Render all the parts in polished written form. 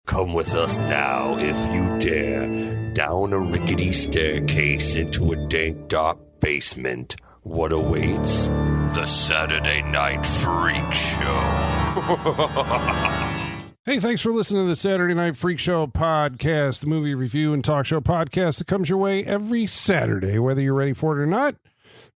Come with us now, if you dare, down a rickety staircase into a dank, dark basement. What awaits? The Saturday Night Freak Show. Hey, thanks for listening to the Saturday Night Freak Show podcast, the movie review and talk show podcast that comes your way every Saturday, whether you're ready for it or not.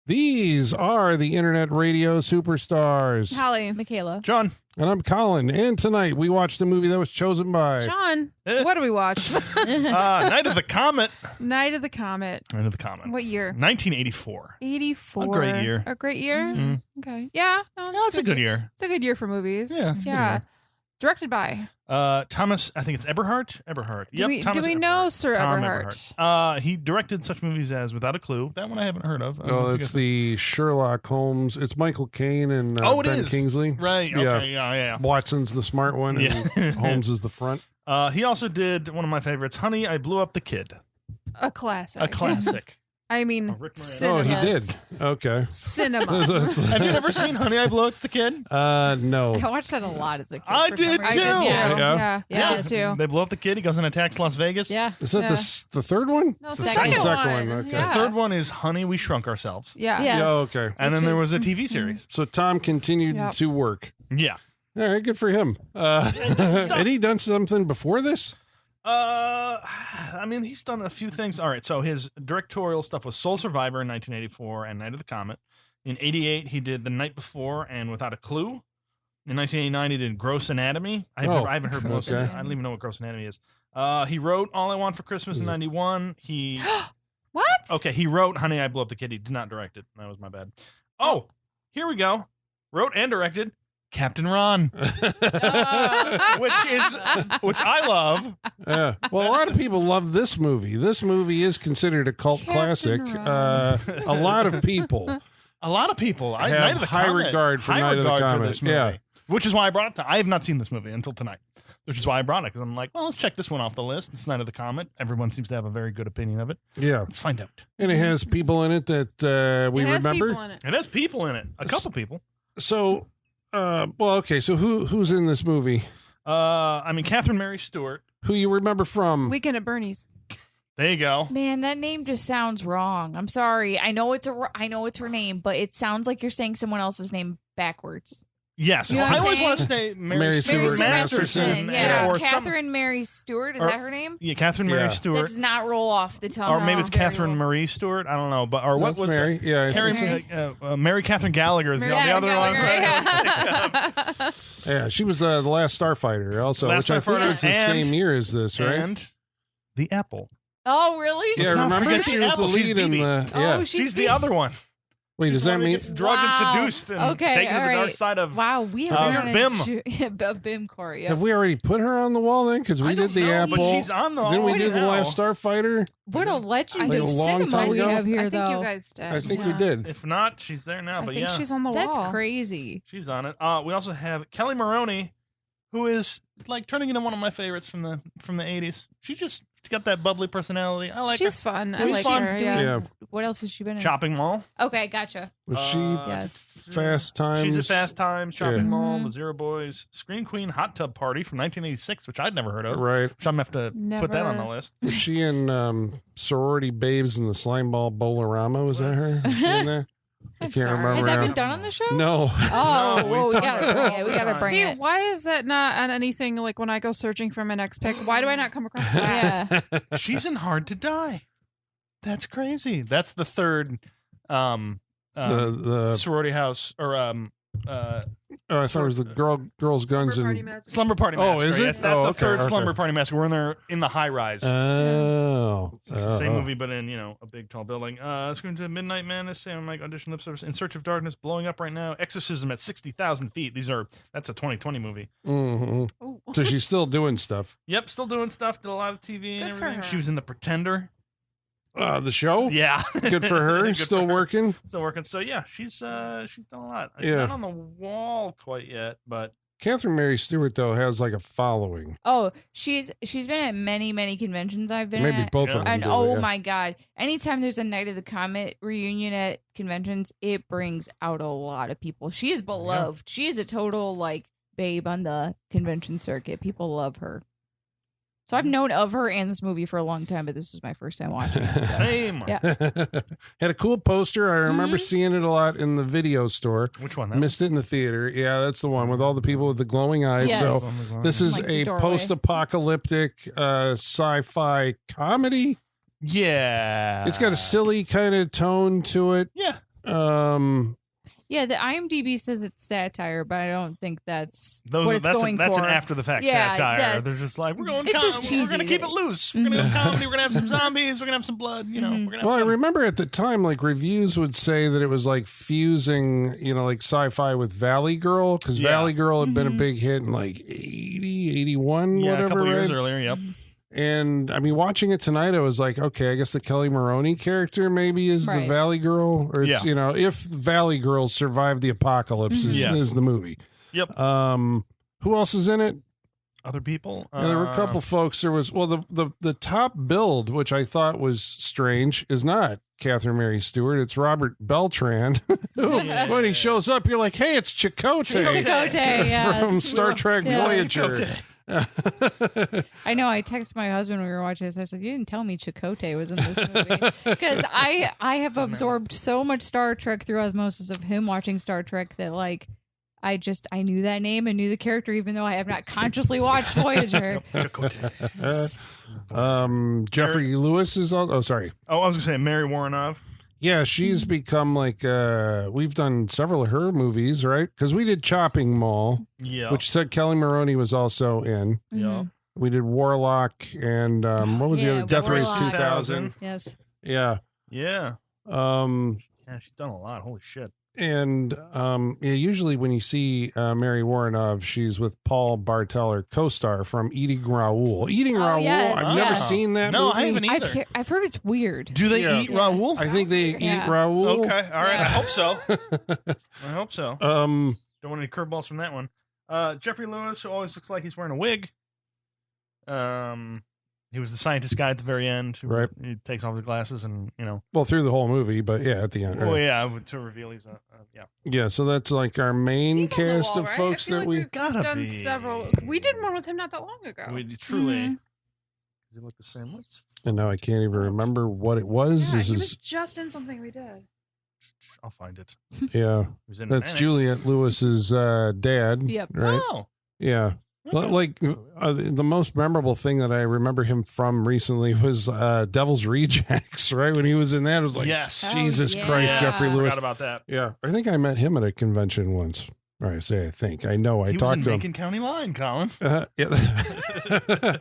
These are the internet radio superstars. Holly, Michaela, John. And I'm Colin. And tonight we watched a movie that was chosen by Sean. What do we watch? Night of the Comet. Night of the Comet. Night of the Comet. What year? 1984. 84. A great year. A great year? Mm-hmm. Okay. Yeah. No, Yeah, it's a good year. It's a good year for movies. Yeah, it's a good year. Directed by? Thomas, I think it's Eberhardt. Eberhardt. Do we know Sir Eberhardt? He directed such movies as Without a Clue. That one I haven't heard of. Oh, it's the Sherlock Holmes. It's Michael Caine and Ben Kingsley. Right. Okay. Yeah. Watson's the smart one, and Holmes is the front. He also did one of my favorites, Honey, I Blew Up the Kid. A classic. A classic. I mean, cinema. Oh, he did. Okay. Cinema. Have you ever seen Honey, I Blew Up the Kid? No. I watched that a lot as a kid. I did too. Yeah, I did too. They blow up the kid. He goes and attacks Las Vegas. Yeah. Is that the third one? No, It's the second one. Okay. Yeah. The third one is Honey, We Shrunk Ourselves. Yeah. Yes. Yeah, okay. And then there was a TV series. So Tom continued to work. Yeah. All right, good for him. Had he done something before this? I mean, he's done a few things. All right, so his directorial stuff was Soul Survivor in 1984 and Night of the Comet. In 88, he did The Night Before and Without a Clue. In 1989, he did Gross Anatomy. I haven't heard most of it. I don't even know what Gross Anatomy is. He wrote All I Want for Christmas in 91. He What? Okay, he wrote Honey, I Blew Up the Kid. He did not direct it. That was my bad. Oh, here we go. Wrote and directed Captain Ron, which I love. Yeah. Well, a lot of people love this movie. This movie is considered a cult classic. A lot of people have high regard for Night of the Comet. For this movie, which is why I brought it. I have not seen this movie until tonight, which is why I brought it, because I'm like, well, let's check this one off the list. It's Night of the Comet. Everyone seems to have a very good opinion of it. Yeah. Let's find out. And it has people in it that we remember. It has people in it. A couple people. So, so who's in this movie? I mean, Catherine Mary Stewart. Who you remember from Weekend at Bernie's. There you go. Man, that name just sounds wrong. I'm sorry. I know it's her name, but it sounds like you're saying someone else's name backwards. Yes, you know I always want to say Mary Stewart Masterson. Yeah, or Catherine Mary Stewart. Is that her name? Yeah, Catherine Mary Stewart. That does not roll off the tongue. Or maybe it's Catherine Marie Stewart. I don't know. But what was Mary? Mary Catherine Gallagher is the other one. Yeah, she was the Last Starfighter also, which I think it's the same year as this, right? And The Apple. Oh, really? Yeah, remember she was the lead in the. Yeah, she's the other one. Wait, does that mean drugged and seduced and taken to the dark side of we have BIM? BIM core. Yep. Have we already put her on the wall then? Because we did the Apple. But she's on the wall. Didn't we do the Last Starfighter? What a legend Like of a long cinema time we ago? have here, I though. think you guys did. I think we did. If not, she's there now. I But think she's on the wall. That's crazy. She's on it. We also have Kelly Maroney, who is like turning into one of my favorites from the 80s. She just got that bubbly personality. I like her. She's fun. I She's like fun. her. Yeah. What else has she been in? Shopping Mall. Okay, gotcha. Was she Fast Times? She's at Fast Times, Shopping Mall, Mm-hmm. The Zero Boys, Scream Queen, Hot Tub Party from 1986, which I'd never heard of. Right. Which I'm going to have to put that on the list. Was she in Sorority Babes and the Slimeball Bowlerama? Was that her? Was she in there? I can't remember. Has that been done on the show? No. Oh, No, we gotta bring it. See, why is that not on anything like when I go searching for my next pick? Why do I not come across that? Yeah. She's in Hard to Die. That's crazy. That's the third The sorority house or I thought it was the girls, guns, and Slumber Party Oh, Massacre. is it? Yes, that's Oh, the okay, third okay. Slumber Party Massacre. We're in the high rise. Oh, It's the same movie, but in a big tall building. Scream to Midnight Madness, Sam Mike audition lip service, In Search of Darkness, blowing up right now. Exorcism at 60,000 feet. That's a 2020 movie. Mm-hmm. So she's still doing stuff. Yep, still doing stuff. Did a lot of TV and Good for everything. her. She was in The Pretender. The show. Yeah, Good for her. Good Still for her. working. Still working. So yeah, she's done a lot. She's Yeah. not on the wall quite yet, but Catherine Mary Stewart though has like a following. Oh, she's been at many conventions I've been Maybe at. both of them. And do, oh yeah. my god, anytime there's a Night of the Comet reunion at conventions, it brings out a lot of people. She is beloved. She is a total like babe on the convention circuit. People love her. So I've known of her and this movie for a long time, but this was my first time watching it. So. Same. Yeah. Had a cool poster. I remember seeing it a lot in the video store. Which one? That Missed it in the theater. Yeah, that's the one with all the people with the glowing eyes. Yes. So one? this is Like the a doorway. post-apocalyptic sci-fi comedy. Yeah. It's got a silly kind of tone to it. Yeah. Yeah, the IMDb says it's satire, but I don't think that's what it's that's going that's for. an after the fact Yeah, satire. that's- They're just like, we're going It's just we're cheesy. gonna keep it loose. We're gonna have comedy, we're gonna have some zombies, we're gonna have some blood, you know, we're gonna have Well, I fun. remember at the time, like reviews would say that it was like fusing, like sci-fi with Valley Girl, because Yeah. Valley Girl had been a big hit in like 80, 81, Yeah, whatever, a couple years right? earlier, yep. And I mean, watching it tonight, I was like, okay, I guess the Kelly Maroney character maybe is the Right. Valley Girl, or it's Yeah. if Valley Girls survive the apocalypse Yes. is the movie. Yep. Who else is in it? Other people? Yeah, there were a couple folks. There was the top build, which I thought was strange, is not Catherine Mary Stewart. It's Robert Beltran. Who, when he shows up, you're like, hey, it's Chakotay Chakotay, yes. from Star Trek Yeah. Voyager. I know. I texted my husband when we were watching this. I said, "You didn't tell me Chakotay was in this movie," because I have absorbed so much Star Trek through osmosis of him watching Star Trek that like I knew that name and knew the character, even though I have not consciously watched Voyager. Jeffrey Lewis is on. Oh, sorry. Oh, I was gonna say Mary Warrenov. Yeah, she's become like we've done several of her movies, right? Because we did Chopping Mall, Yeah. which said Kelly Maroney was also in. Yeah. We did Warlock and what was the Yeah, other? Death Race Warlock. 2000. Yes. Yeah. Yeah. Um, Yeah, she's done a lot. Holy shit. and usually when you see Mary Warrenov, she's with Paul Bartel, her co-star from Eating Raoul. Eating Raoul. yes, I've never yes. seen that No, movie. I haven't either. I've heard it's weird. Do they Yeah. eat Raoul? I think they Yeah. eat Raoul. Okay. All right. Yeah. I hope so. I hope so. Um, Don't want any curveballs from that one. Jeffrey Lewis, who always looks like he's wearing a wig. He was the scientist guy at the very end. Right. He takes off his glasses and, well, through the whole movie, but yeah, at the end. Oh, right. yeah, to reveal he's yeah. Yeah, so that's like our main He's on the cast wall, of right? folks I feel that like we. we've Gotta done be. several. We did one with him not that long ago. We truly. Mhm. Does it look the same? And now I can't even remember what it was. yeah, This he is was just in something we did. I'll find it. yeah. He was in That's Annex. Juliette Lewis's dad. Yep. Right. Oh. Yeah. Okay. Like the most memorable thing that I remember him from recently was Devil's Rejects, right? When he was in that, it was like, Yes. Jesus yeah. Christ, Yeah. Jeffrey I Lewis. forgot about that. Yeah, I think I met him at a convention once. Or I say I think. I know. I He was talked in to him. Macon County Line, Colin. Yeah.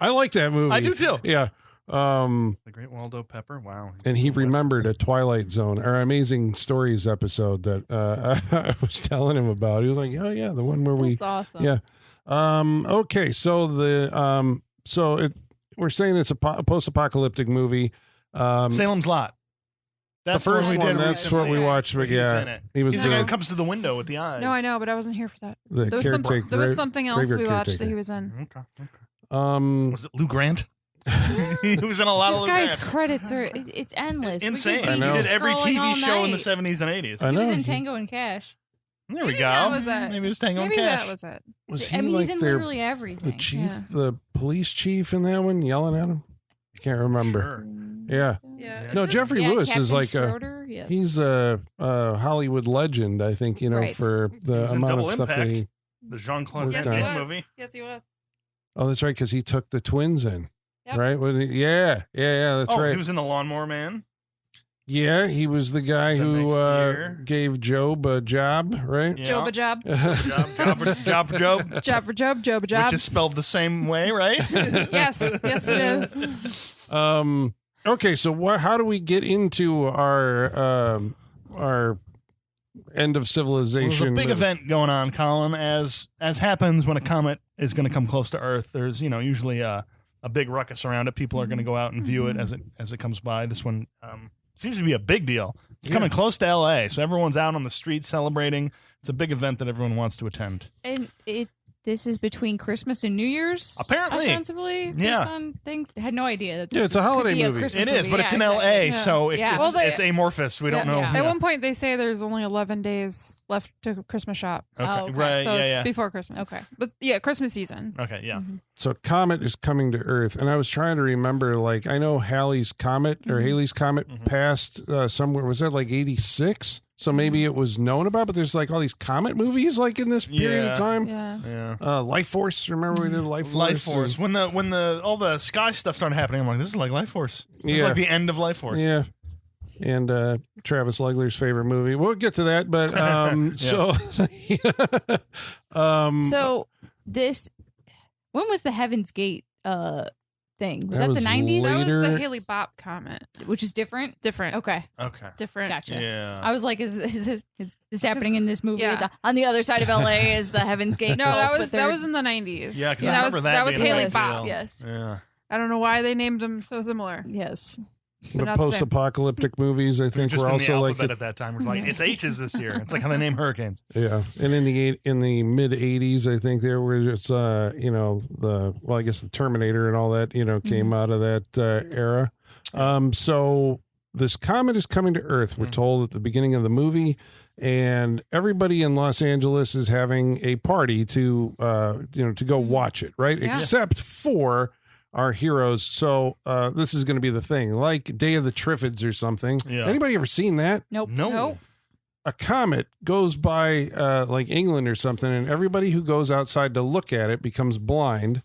I like that movie. I do too. Yeah. The Great Waldo Pepper. Wow. And he remembered a Twilight Zone or Amazing Stories episode that I was telling him about. He was like, "Oh yeah, the one where we." That's awesome. Yeah. Okay. So we're saying it's a post-apocalyptic movie. Salem's Lot. That's the first we one. did That's recently. what we watched. But He's yeah, in it. he was He's the guy the, who comes to the window with the eyes. No, I know, but I wasn't here for that. the There was, caretaker. there was something else we graveyard watched that caretaker. he was in. Okay. Was Was it Lou Grant? He was in a lot This of Lou guy's Grant. credits are it's endless. We could Insane. be I know. He did every scrolling all TV show in the night. 70s and 80s. I He know. was in Tango and Cash. There we Maybe go. that was it. Maybe it was Tango Maybe and Cash. that was it. was he I mean, like he's in their literally everything. the chief, Yeah. the police chief in that one, yelling at him? I can't remember. Sure. Yeah. Yeah. No, Jeffrey Yeah, Lewis Captain is like Schroeder, yes. he's a Hollywood legend. I think Right. for the was in amount Double of stuff that Impact. he. The Jean-Claude Yes, Yes, he he Van Damme was. movie. Yes, he was. Oh, that's right, because he took the twins in. Yep. Right? Yeah. That's right. He was in The Lawnmower Man. Yeah, he was the guy The who next year. gave Job a job, right? Yeah. Job a job. Job for Job. Job for job. Job a job. Which is spelled the same way, right? Yes. Yes, it is. Okay, so how do we get into our end of There's a civilization? big event going on, Colin. As happens when a comet is going to come close to Earth, there's usually a big ruckus around it. People are going to go out and view it as it comes by. This one seems to be a big deal. It's coming close to LA, so everyone's out on the street celebrating. It's a big event that everyone wants to attend. And this is between Christmas and New Year's. Apparently. Ostensibly, based on things. I had no idea that this it's a holiday could be movie. Christmas It is, but movie. it's in exactly. L.A., Yeah. so Yeah. it's amorphous. We don't know. Yeah. At one point, they say there's only 11 days left to Christmas shop. Okay. Oh, okay. Right. So yeah. it's before Christmas. Okay. But yeah, Christmas season. Okay. Yeah. Mm-hmm. So Comet is coming to Earth, and I was trying to remember, like, I know Halley's Comet or Haley's Comet passed somewhere. Was that like 86? So maybe it was known about, but there's like all these Comet movies like in this period Yeah. of time. Yeah. Yeah. Life Force. Remember we did Life Force? Life Force. When the all the sky stuff started happening, I'm like, this is like Life Force. This is Yeah. like the end of Life Force. Yeah. And Travis Legler's favorite movie. We'll get to that, but So this, when was the Heaven's Gate thing? Was That that, was the 90s? That was Later. the Haley Bop comment. Which is different? Different. Okay. Okay. Different. Gotcha. Yeah. I was like, is this happening in this movie? Yeah. On the other side of LA is the Heaven's Gate. No, cult, that was but they're- in the 90s. Yeah, because Yeah. I remember that was being a Haley big Bop. deal. Yes. Yeah. I don't know why they named them so similar. Yes. the not the same. post-apocalyptic movies, I think, Just were in the also like alphabet at that time. We're like, it's H's this year. It's like how they name hurricanes. yeah. And in the mid 80s, I think there was I guess the Terminator and all that came out of that era. So this comet is coming to Earth. We're told at the beginning of the movie. And everybody in Los Angeles is having a party to go watch it, right? Yeah. Except for our heroes. So this is going to be the thing, like Day of the Triffids or something. Yeah. Anybody ever seen that? Nope. No. Nope. A comet goes by like England or something, and everybody who goes outside to look at it becomes blind.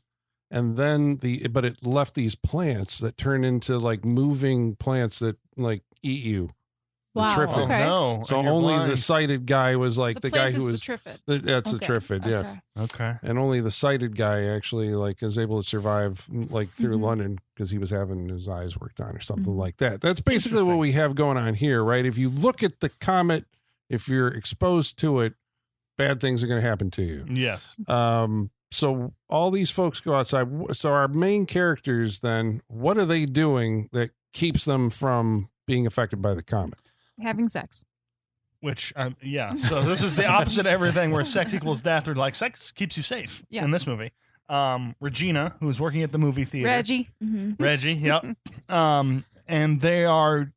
And then but it left these plants that turn into like moving plants that like eat you. Wow. The Triffids. Oh, Okay. no. So And you're only the blind. sighted guy was like the guy plant who is was the Triffid. that's Okay. a Triffid, yeah. Okay. Okay. And only the sighted guy actually like is able to survive like through Mhm. London because he was having his eyes worked on or something Mhm. like that. That's basically what Interesting. we have going on here, right? If you look at the comet, if you're exposed to it, bad things are going to happen to you. Yes. So all these folks go outside. So our main characters then, what are they doing that keeps them from being affected by the comet? Having sex. Which, yeah. So this is the opposite of everything where sex equals death, or like sex keeps you safe Yeah. in this movie. Regina, who's working at the movie theater. Reggie. Mm-hmm. Reggie, yep. And they are.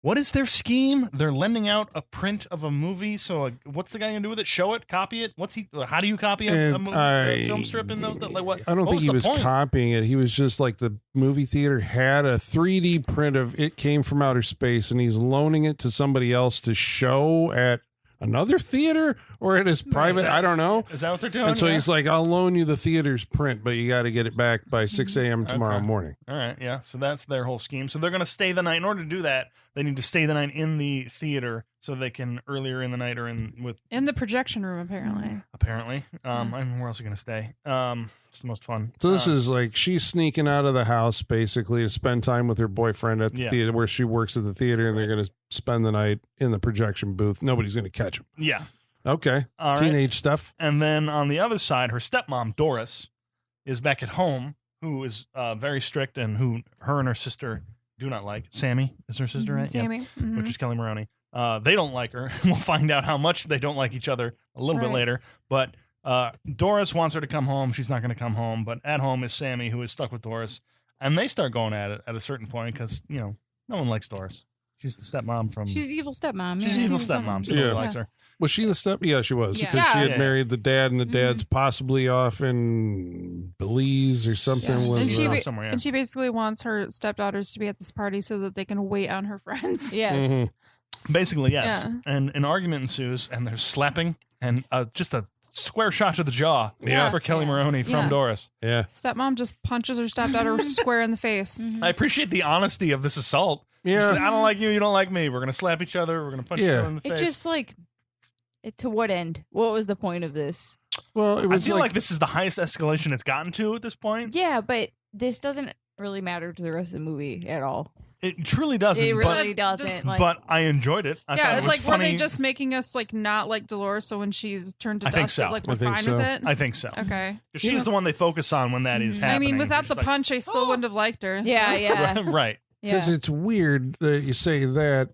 What is their scheme? They're lending out a print of a movie. So, what's the guy gonna do with it? Show it? Copy it? What's he? How do you copy a And movie, a film strip in those? Like what? I don't what think he the was point? copying it. He was just like the movie theater had a 3D print of It Came from Outer Space, and he's loaning it to somebody else to show at another theater or at his private. I don't know. Is that what they're doing? And so Yeah. he's like, I'll loan you the theater's print, but you got to get it back by 6 a.m. tomorrow Okay. morning. All right, yeah. So that's their whole scheme. So they're going to stay the night. In order to do that, they need to stay the night in the theater so they can earlier in the night or In the projection room, apparently. apparently. I mean, where else are you going to stay? It's the most fun. So this is like she's sneaking out of the house basically to spend time with her boyfriend at the Yeah. theater where she works at the theater, and they're going to spend the night in the projection booth. Nobody's going to catch them. Yeah. Okay. All right. Teenage stuff. And then on the other side, her stepmom, Doris, is back at home, who is very strict and who her and her sister do not like. Sammy is her sister, right? Yeah. Sammy. Mhm. Which is Kelly Maroney. They don't like her. We'll find out how much they don't like each other a little bit Right. later. But Doris wants her to come home. She's not going to come home. But at home is Sammy, who is stuck with Doris. And they start going at it at a certain point because, no one likes Doris. She's the stepmom from... She's evil stepmom. She's yeah. evil stepmom, so Yeah. nobody likes her. Was she the step? Yeah, she was. Yeah. Because she had Yeah. married the dad, and the Mhm. dad's possibly off in Belize or something. Yeah. With, And she Off ba- somewhere, yeah. And she basically wants her stepdaughters to be at this party so that they can wait on her friends. Yes. Mhm. Basically, yes. Yeah. And an argument ensues, and there's slapping and just a square shot to the jaw Yeah. for Kelly Yes. Maroney from Yeah. Doris. Yeah. Stepmom just punches her stepdaughter square in the face. Mhm. I appreciate the honesty of this assault. She said, Yeah. I don't like you, you don't like me. We're going to slap each other. We're going to punch each Yeah. other in the It face. just like, to what end? What was the point of this? Well, it I was feel like this is the highest escalation it's gotten to at this point. Yeah, but this doesn't really matter to the rest of the movie at all. It truly doesn't. It but, really doesn't. Like, but I enjoyed it. I thought Yeah, it it's was like, were funny. they just making us like not like Dolores so when she's turned to I think dust, so. like I we're think fine so. with it? I think so. Okay. 'Cause she's the one they focus on when that is Mhm. happening. I mean, without She's the like, punch, I still wouldn't have liked her. yeah, yeah. Right. Because it's weird that you say that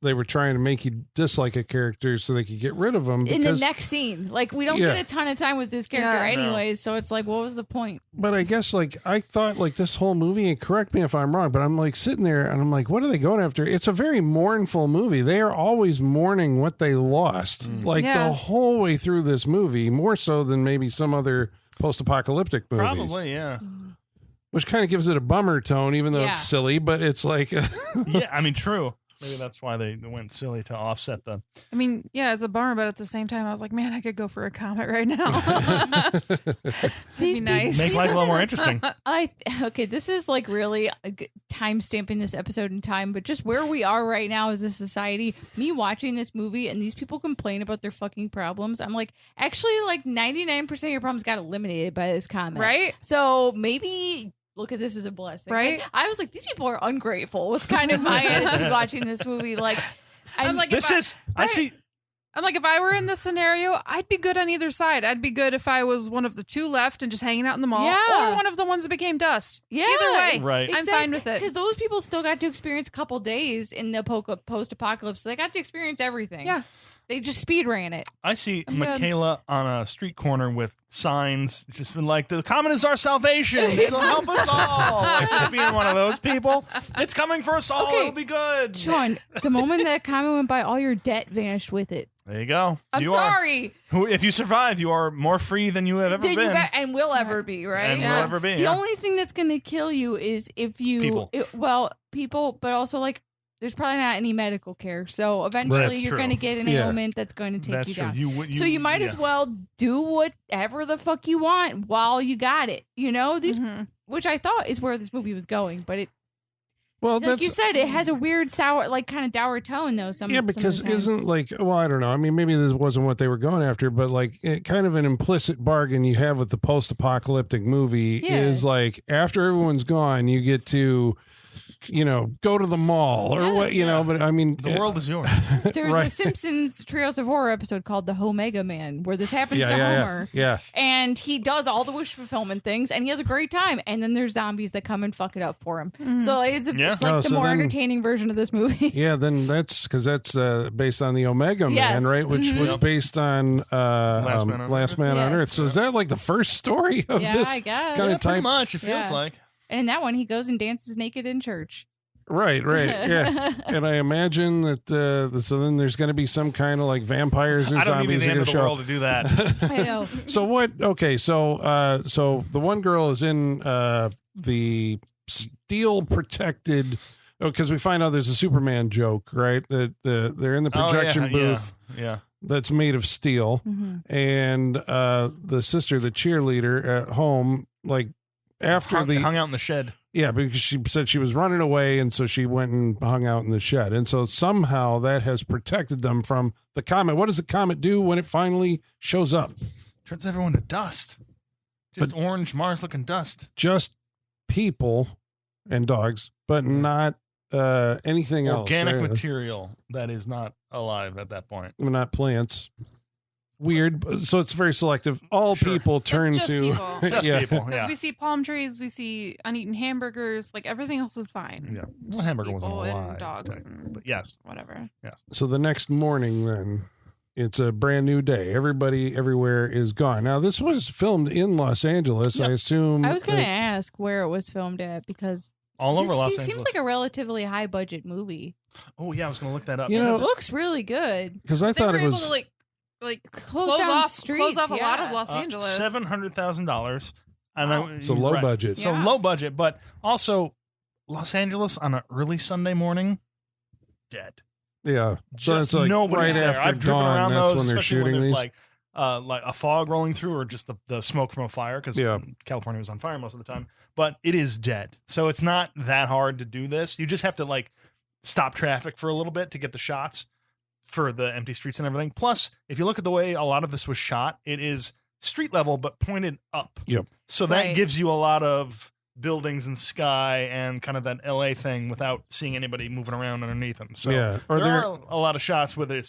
they were trying to make you dislike a character so they could get rid of him. In the next scene, like we don't get a ton of time with this character anyways, so it's like, what was the point? But I guess like I thought like this whole movie, and correct me if I'm wrong, but I'm like sitting there and I'm like, what are they going after? It's a very mournful movie. They are always mourning what they lost, like the whole way through this movie, more so than maybe some other post-apocalyptic movies. Probably, yeah. Which kind of gives it a bummer tone, even though it's silly, but it's like... yeah, I mean, true. Maybe that's why they went silly to offset the... I mean, yeah, it's a bummer, but at the same time, I was like, man, I could go for a Comet right now. That'd be nice. Make life a little more interesting. Okay, this is like really time stamping this episode in time, but just where we are right now as a society, me watching this movie and these people complain about their fucking problems, I'm like, actually, like 99% of your problems got eliminated by this Comet. Right? So maybe... look at this as a blessing. Right? Like, I was like, these people are ungrateful. Was kind of my attitude watching this movie. Like, I'm like, I see. I'm like, if I were in this scenario, I'd be good on either side. I'd be good if I was one of the two left and just hanging out in the mall, or one of the ones that became dust. Yeah. Either way, right. I'm fine with it. Because those people still got to experience a couple days in the post-apocalypse. So they got to experience everything. Yeah. They just speed ran it. I see I'm Michaela on a street corner with signs, just been like, the Comet is our salvation. It'll help us all. Like, just being one of those people. It's coming for us all. Okay. It'll be good. Sean, the moment that Comet went by, all your debt vanished with it. There you go. I'm sorry. If you survive, you are more free than you have ever been. And will ever be, right? And will ever be, The only thing that's going to kill you is if you... people, but also like, there's probably not any medical care. So eventually you're going to get an ailment that's going to take you down. So you might as well do whatever the fuck you want while you got it. You know, which I thought is where this movie was going. But like you said, it has a weird, sour, like kind of dour tone though. Because isn't like, well, I don't know. I mean, maybe this wasn't what they were going after, but like kind of an implicit bargain you have with the post-apocalyptic movie is like after everyone's gone, you get to... go to the mall or what, but I mean, the world is yours. There's a Simpsons Trios of Horror episode called The Omega Man where this happens to Homer. Yeah. And he does all the wish fulfillment things and he has a great time. And then there's zombies that come and fuck it up for him. So it's like the more entertaining version of this movie. Yeah, then that's because that's based on the Omega Man, right? Which was based on Last Man on Earth. So is that like the first story of this I guess. kind of type? Pretty much, it feels like. And in that one, he goes and dances naked in church. Right, yeah. And I imagine that so then there's going to be some kind of like vampires or I don't zombies need the end of the world to do that. I know. So what? Okay, so the one girl is in the steel protected. Because we find out there's a Superman joke, right? That they're in the projection booth. Yeah. That's made of steel, and the sister, the cheerleader at home, like. After hung out in the shed. Yeah, because she said she was running away, and so she went and hung out in the shed. And so somehow that has protected them from the comet. What does the comet do when it finally shows up? Turns everyone to dust. Just orange Mars-looking dust. Just people and dogs, but not anything else. Organic material that is not alive at that point. Not plants. Weird, so it's very selective. All people turn it's just to people. Just people, because we see palm trees, we see uneaten hamburgers, like everything else is fine. Yeah, well, hamburger wasn't People alive, and dogs, and but yes, whatever. Yeah. So the next morning, then it's a brand new day. Everybody, everywhere is gone. Now, this was filmed in Los Angeles. I assume. I was going to ask where it was filmed at because all over Los Angeles. Seems like a relatively high budget movie. Oh yeah, I was going to look that up. You know, it looks really good because I thought it was able to like close off a lot of Los Angeles. $700,000, and it's a low budget. So low budget, but also Los Angeles on an early Sunday morning, dead. Yeah, so Just it's like nobody's right there. after I've driven dawn. around That's those, when they're especially when shooting there's these. like a fog rolling through, or just the smoke from a fire, because California was on fire most of the time. But it is dead, so it's not that hard to do this. You just have to like stop traffic for a little bit to get the shots for the empty streets and everything. Plus, if you look at the way a lot of this was shot, it is street level but pointed up. Yep. So that gives you a lot of buildings and sky and kind of that LA thing without seeing anybody moving around underneath them. So or there are a lot of shots where they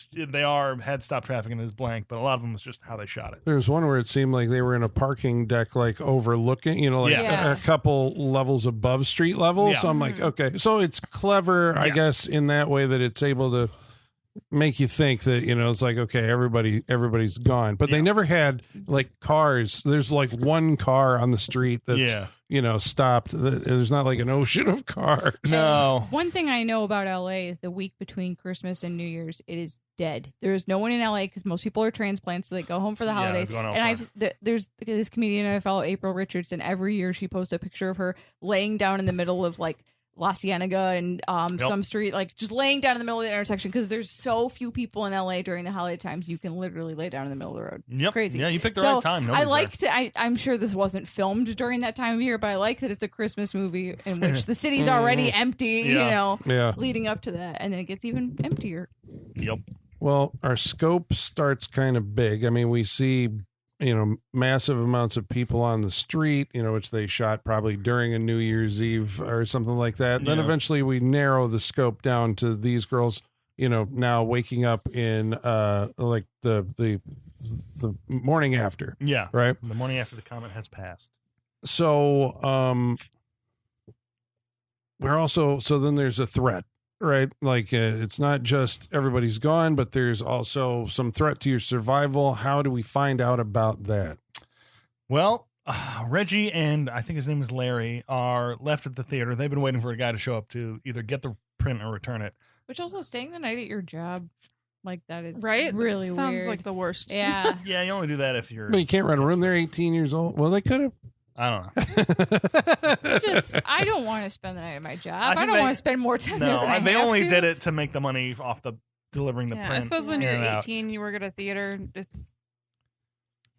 had stop traffic and it's blank, but a lot of them was just how they shot it. There's one where it seemed like they were in a parking deck, like overlooking, a couple levels above street level. Yeah. So I'm like, okay, so it's clever, I guess, in that way that it's able to make you think that, it's like, okay, everybody's gone, but they never had like cars. There's like one car on the street that's stopped. There's not like an ocean of cars. No. One thing I know about LA is the week between Christmas and New Year's, it is dead. There is no one in LA because most people are transplants, so they go home for the holidays. And there's this comedian I follow, April Richardson. Every year she posts a picture of her laying down in the middle of like La Cienega and some street, like just laying down in the middle of the intersection because there's so few people in LA during the holiday times. You can literally lay down in the middle of the road. It's crazy. Yeah, you picked the right time. I'm sure this wasn't filmed during that time of year, but I like that it's a Christmas movie in which the city's already empty, leading up to that, and then it gets even emptier. Yep. Well, our scope starts kind of big. I mean, we see massive amounts of people on the street, which they shot probably during a New Year's Eve or something like that. Yeah. Then eventually we narrow the scope down to these girls, now waking up in like the morning after. Yeah. Right. The morning after the comet has passed. So, then there's a threat. Right. Like it's not just everybody's gone, but there's also some threat to your survival. How do we find out about that? Well, Reggie and I think his name is Larry are left at the theater. They've been waiting for a guy to show up to either get the print or return it. Which also staying the night at your job like that is right. Really sounds weird. Like the worst. Yeah. Yeah. You only do that if you're. But you can't rent a room. They're 18 years old. Well, they could have. I don't know. I don't want to spend the night at my job. I don't want to spend more time there than I they have only to. did it to make the money off the delivering the print. I suppose when you're 18, you work at a theater.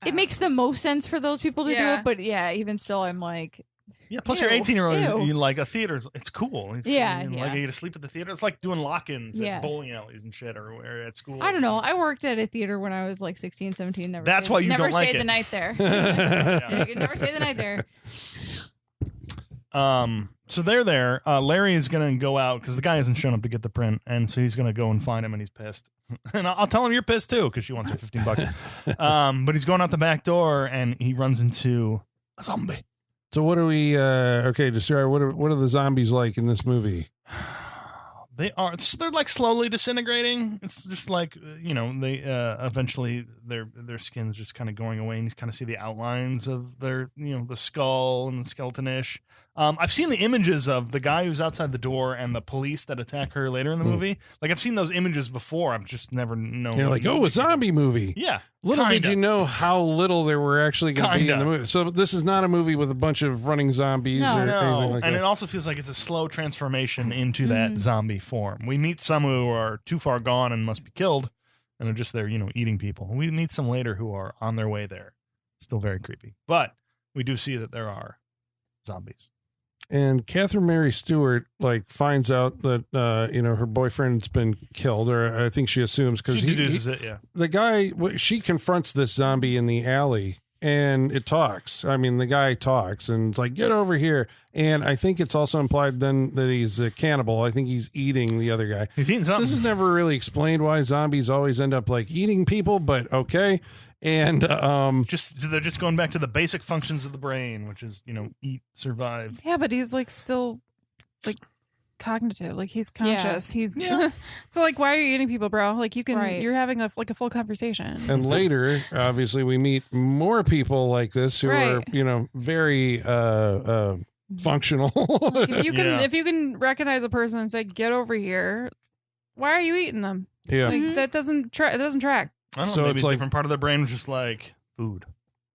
It makes the most sense for those people to do it, but even still, I'm like. Yeah, plus you're 18-year-old, you like a theater. It's cool. Like you get to sleep at the theater. It's like doing lock-ins at bowling alleys and shit or at school. I don't know. I worked at a theater when I was like 16, 17. That's why you never don't like stayed it. the night there. You never stayed the night there. So they're there. Larry is going to go out because the guy hasn't shown up to get the print, and so he's going to go and find him, and he's pissed. And I'll tell him you're pissed too because she wants her $15. But he's going out the back door, and he runs into a zombie. So what are we? Destroyer. What are the zombies like in this movie? They're like slowly disintegrating. It's just like they eventually their skin's just kind of going away, and you kind of see the outlines of their the skull and the skeleton-ish. I've seen the images of the guy who's outside the door and the police that attack her later in the movie. Like I've seen those images before. I've just never known. You're like, a zombie movie. Yeah. Little did you know how little there were actually going to be in the movie. So this is not a movie with a bunch of running zombies or anything like that. And it also feels like it's a slow transformation into that zombie form. We meet some who are too far gone and must be killed, and are just there, eating people. We meet some later who are on their way there. Still very creepy. But we do see that there are zombies. And Catherine Mary Stewart finds out that her boyfriend's been killed, or I think she assumes because she deduces it. Yeah, the guy she confronts this zombie in the alley, and it talks. I mean, the guy talks, and it's like, "Get over here!" And I think it's also implied then that he's a cannibal. I think he's eating the other guy. He's eating something. This is never really explained why zombies always end up eating people, but okay. And they're just going back to the basic functions of the brain, which is eat, survive. Yeah, but he's still cognitive, he's conscious. He's so why are you eating people, bro? You're having a full conversation. And later, obviously, we meet more people like this who are very functional. If you can recognize a person and say, "Get over here," why are you eating them? Yeah, that doesn't track. I don't know, maybe it's a different part of their brain was just like food.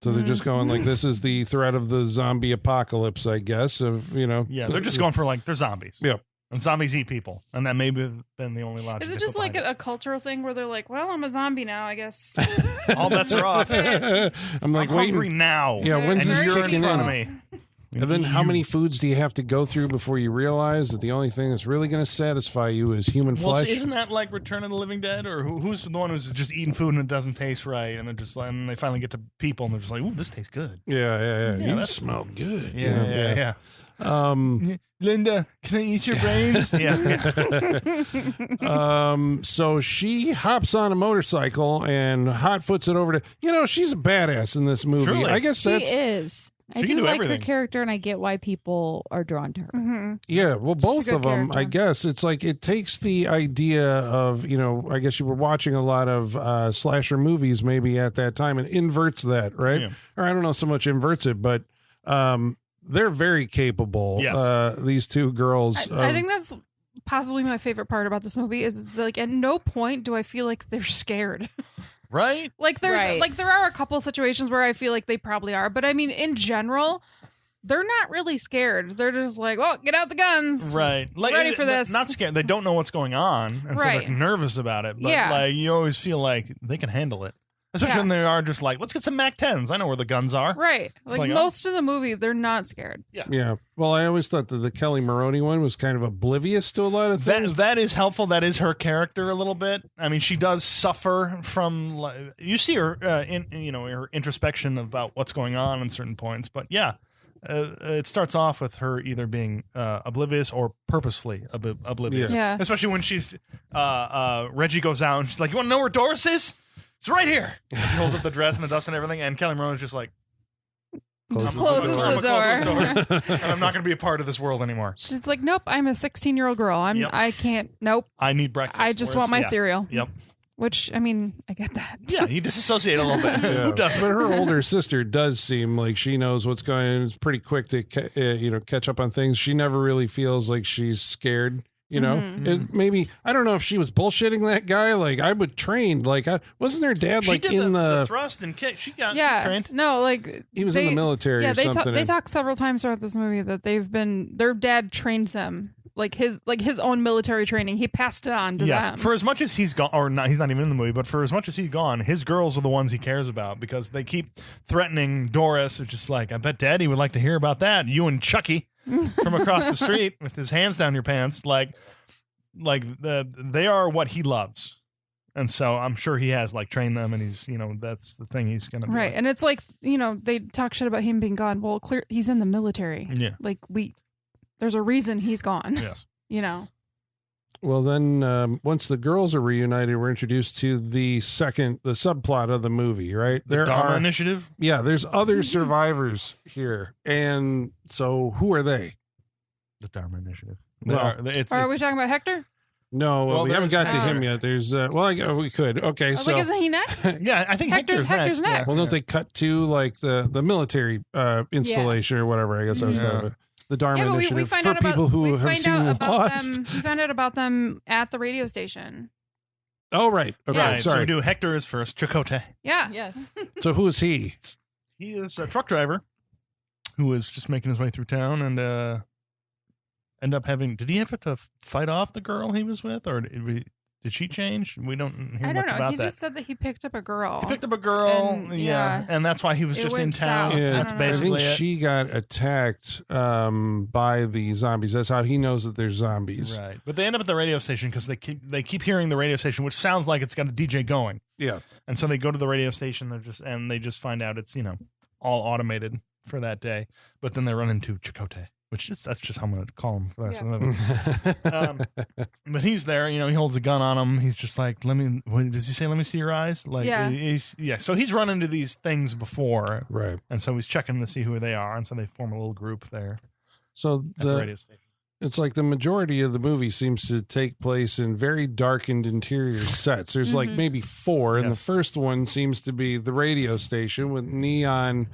So they're just going this is the threat of the zombie apocalypse, I guess. Yeah, they're just going for they're zombies. Yeah. And zombies eat people. And that may have been the only logic. Is it just a cultural thing where they're like, well, I'm a zombie now, I guess. All bets are off. I'm hungry now. Yeah, when's this kicking kicking in? in? Me. And then how many foods do you have to go through before you realize that the only thing that's really going to satisfy you is human flesh? Isn't that like Return of the Living Dead? Or who's the one who's just eating food and it doesn't taste right? And they're just like, and they finally get to people and they're just like, ooh, this tastes good. Yeah. Yeah, You smell good. Yeah. Linda, can I eat your brains? So she hops on a motorcycle and hotfoots it over to, she's a badass in this movie. Truly. I guess She that's, is. I She can do do like everything. her character, and I get why people are drawn to her. Mm-hmm. yeah, well, She's a both good of them, I character. guess. It's like it takes the idea of, I guess you were watching a lot of slasher movies maybe at that time and inverts that, right? Yeah. Or I don't know so much inverts it, but they're very capable, Yes. these two girls. I think that's possibly my favorite part about this movie is like at no point do I feel like they're scared. Right? Like there's Right. like there are a couple situations where I feel like they probably are, but I mean in general, they're not really scared. They're just like, well, get out the guns. Right. Like, Ready for this. Not scared. They don't know what's going on. And so Right. they're nervous about it. But Yeah. like you always feel like they can handle it. Especially Yeah. when they are just like, let's get some MAC 10s. I know where the guns are. Right. It's Like like, oh. most of the movie, they're not scared. Yeah. Well, I always thought that the Kelly Maroney one was kind of oblivious to a lot of things. That is helpful. That is her character a little bit. I mean, she does suffer from. You see her in her introspection about what's going on at certain points. But yeah, it starts off with her either being oblivious or purposefully oblivious. Yeah. Especially when she's Reggie goes out and she's like, "You want to know where Doris is? It's right here." She holds up the dress and the dust and everything, and Kelly Maroney's just like, Just I'm closes gonna the close this door. door, and I'm not going to be a part of this world anymore. She's like, nope, I'm a 16-year-old girl. Yep. I can't. Nope. I need breakfast. I just Where's- want my yeah. cereal. Yep. Which I mean, I get that. Yeah, you disassociate a little bit. Who doesn't? But her older sister does seem like she knows what's going on. It's pretty quick to catch up on things. She never really feels like she's scared. Mhm. Maybe I don't know if she was bullshitting that guy. Like I would train. Like wasn't her dad She like did in the thrust and kick. She's Yeah. trained. No, like he was in the military Yeah, or they something. they talk several times throughout this movie that their dad trained them. Like his own military training. He passed it on to Yes, them. for as much as he's gone, or not, he's not even in the movie, but for as much as he's gone, his girls are the ones he cares about because they keep threatening Doris. It's just like, I bet Daddy would like to hear about that. You and Chucky from across the street with his hands down your pants. They are what he loves. And so I'm sure he has trained them, and he's, that's the thing he's going to be. Right. And it's like, they talk shit about him being gone. Well, clear he's in the military. Yeah. There's a reason he's gone. Yes. Well, then once the girls are reunited, we're introduced to the subplot of the movie. Right? The Dharma Initiative. Yeah. There's other survivors here, and so who are they? The Dharma Initiative. Well, Are we talking about Hector? No, Well, we haven't got to there's- him yet. There's we could. Okay, I was like, isn't he next? Yeah, I think Hector's next. Yeah. well, don't they cut to the military installation or whatever? I guess I was Yeah. the Dharma Yeah, but Initiative we find for out about people who we have find seen out about Lost. them. We find out about them at the radio station. Oh, right. Okay, Right, so we sorry. do Hector is first. Chakotay. Yeah. Yes. So who is he? He is a truck driver who was just making his way through town and end up having. Did he have to fight off the girl he was with, or did she change? We don't hear I don't much know. about He that. just said that he picked up a girl. He picked up a girl, And, yeah, and that's why he was it just in went town. south. Yeah, That's I don't know. I basically think it. she got attacked by the zombies. That's how he knows that there's zombies. Right, but they end up at the radio station because they keep hearing the radio station, which sounds like it's got a DJ going, Yeah. and so they go to the radio station. They just find out it's all automated for that day. But then they run into Chakotay, that's just how I'm going to call him for the rest of the movie. But he's there, he holds a gun on him. He's just like, what does he say? Let me see your eyes. Yeah. So he's run into these things before, Right. and so he's checking to see who they are, and so they form a little group there So at the radio station. it's like the majority of the movie seems to take place in very darkened interior sets. There's like maybe 4, and the Yes. first one seems to be the radio station with neon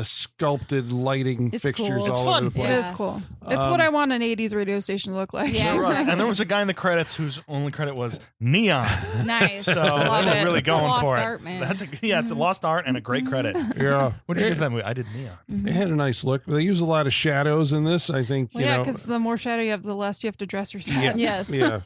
sculpted lighting It's fixtures cool. It's all fun. over the It place. is cool. It's what I want an 80s radio station to look like. Yeah, There was. exactly. And there was a guy in the credits whose only credit was neon. Nice. So Love they were it. really It's a going lost for art, it. man. It's a lost art and a great credit. Yeah. What did you give that movie? I did neon. It had a nice look. They use a lot of shadows in this, I think. Well, yeah, because the more shadow you have, the less you have to dress yourself. Yeah. Yes. Yeah.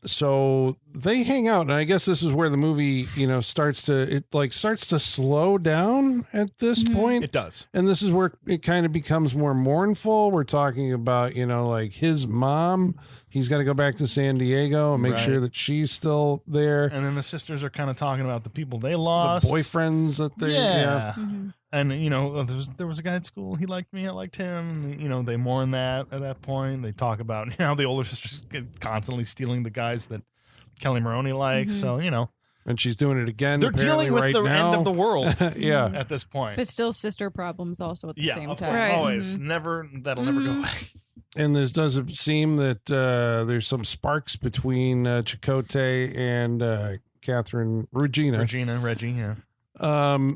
So they hang out, and I guess this is where the movie, starts to slow down at this point. It does. And this is where it kind of becomes more mournful. We're talking about, like his mom. He's got to go back to San Diego and make sure that she's still there. And then the sisters are kind of talking about the people they lost. The boyfriends that they... Yeah. And, there was a guy at school. He liked me. I liked him. They mourn that at that point. They talk about how the older sister's constantly stealing the guys that Kelly Maroney likes. So, And she's doing it again. They're dealing with right the now. end of the world at this point. But still sister problems also at the same of time. course, always. That'll never go away. And this does seem that there's some sparks between Chakotay and Catherine Regina, Reggie, yeah.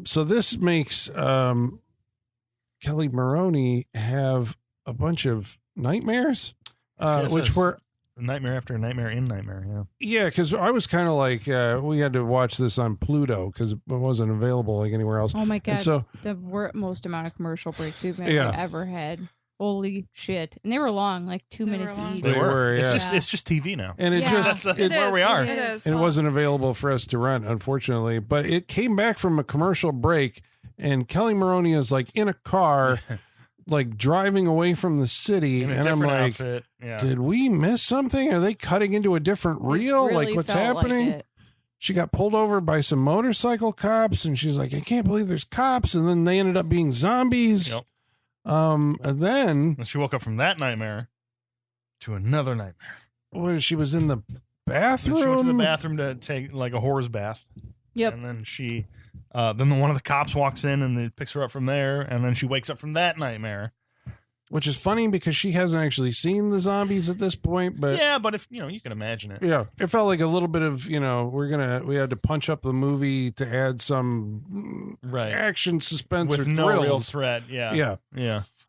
So this makes Kelly Maroney have a bunch of nightmares, which were nightmare after nightmare in nightmare. Yeah. Yeah, because I was kind of like, we had to watch this on Pluto because it wasn't available like anywhere else. Oh my God. And so the most amount of commercial breaks we've ever had. Holy shit. And they were long, like 2 minutes each. They were, yeah. It's just TV now. And that's where we are. It is. And it wasn't available for us to rent, unfortunately. But it came back from a commercial break, and Kelly Maroney is like in a car, like driving away from the city. And I'm like, did we miss something? Are they cutting into a different reel? Really like, what's happening? Like she got pulled over by some motorcycle cops, and she's like, I can't believe there's cops. And then they ended up being zombies. Yep. And then she woke up from that nightmare to another nightmare. Well, she was in the bathroom. She went to the bathroom to take like a horse bath. Yep. And then she, then one of the cops walks in and they picks her up from there. And then she wakes up from that nightmare. Which is funny because she hasn't actually seen the zombies at this point, but yeah, but if you can imagine it. Yeah, it felt like a little bit of we had to punch up the movie to add some action, suspense, with or no thrills. real threat. Yeah.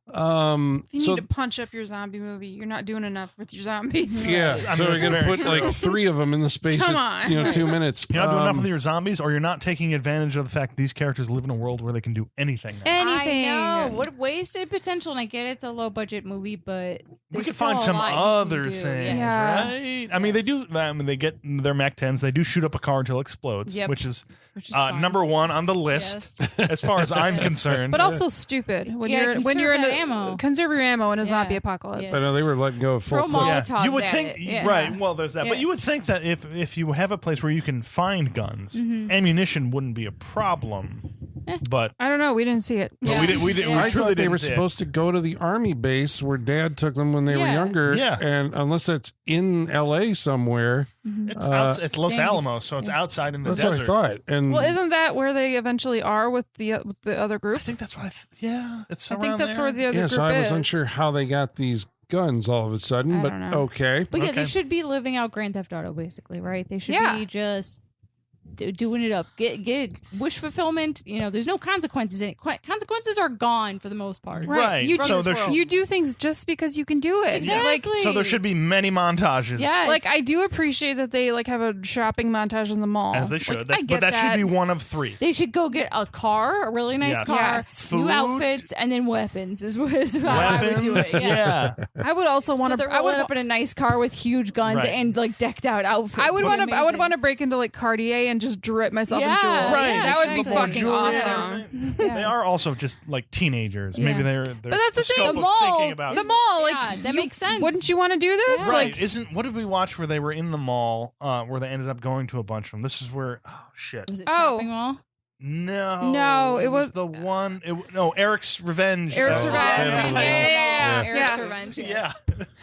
If you need to punch up your zombie movie, you're not doing enough with your zombies. Yeah, so we're gonna put like 3 of them in the space Come of on. 2 minutes. You're not doing enough with your zombies, or you're not taking advantage of the fact these characters live in a world where they can do anything now. Anything. I know. What wasted potential. And I get it's a low budget movie, but we could find some other things, right? I mean, they do. They get their Mac 10s. They do shoot up a car until it explodes, which is number 1 on the list as far as I'm concerned. But also stupid when you're in ammo. Conserve your ammo in a zombie apocalypse. Yes. I know they were letting go of full Throw Molotovs You would at think, it. right? Well, there's that, but you would think that if you have a place where you can find guns, ammunition wouldn't be a problem. But I don't know. We didn't see it. But we didn't. I We truly thought they didn't were see it. supposed to go to the army base where Dad took them when they were younger. Yeah. And unless it's in L.A. somewhere, It's Los Alamos, so it's outside in the that's desert. what I thought. And Well, isn't that where they eventually are with the other group? I think that's what it's I around think that's there. where the other yeah, group so I was is. unsure how they got these guns all of a sudden, I but don't know. okay. But yeah, Okay. they should be living out Grand Theft Auto, basically, right? They should Yeah. be just doing it up. Get wish fulfillment. There's no consequences in it. Consequences are gone for the most part. Right. You, So do, there you do things just because you can do it. Exactly. Like, So there should be many montages. Yes. like I do appreciate that they like have a shopping montage in the mall. As they should. Like, I get but that should be one of 3. They should go get a car, a really nice Yes. car, Yes. new Food. outfits, and then weapons is how I would do it. Weapons. Yeah. I would also So want they're to. I rolling would. up in a nice car with huge guns Right. and like decked out outfits. I would It'd want be to. I would amazing. want to break into like Cartier and just drip myself in Yeah, jewels. Right. yeah, that would be exactly. fucking Jewelry. awesome. Yeah. They are also just like teenagers. Yeah. Maybe they're But that's the thing. scope The of mall. thinking about The mall. Like Yeah, that makes sense. Wouldn't you want to do this? Yeah. Right. Like, What did we watch where they were in the mall where they ended up going to a bunch of them? This is where shit. Was it Oh. shopping mall? No, it was the one. Eric's Revenge. Eric's Oh, Revenge. Phantom of the Yeah, Zone. yeah, Eric's yeah. Revenge. Yes. Yeah.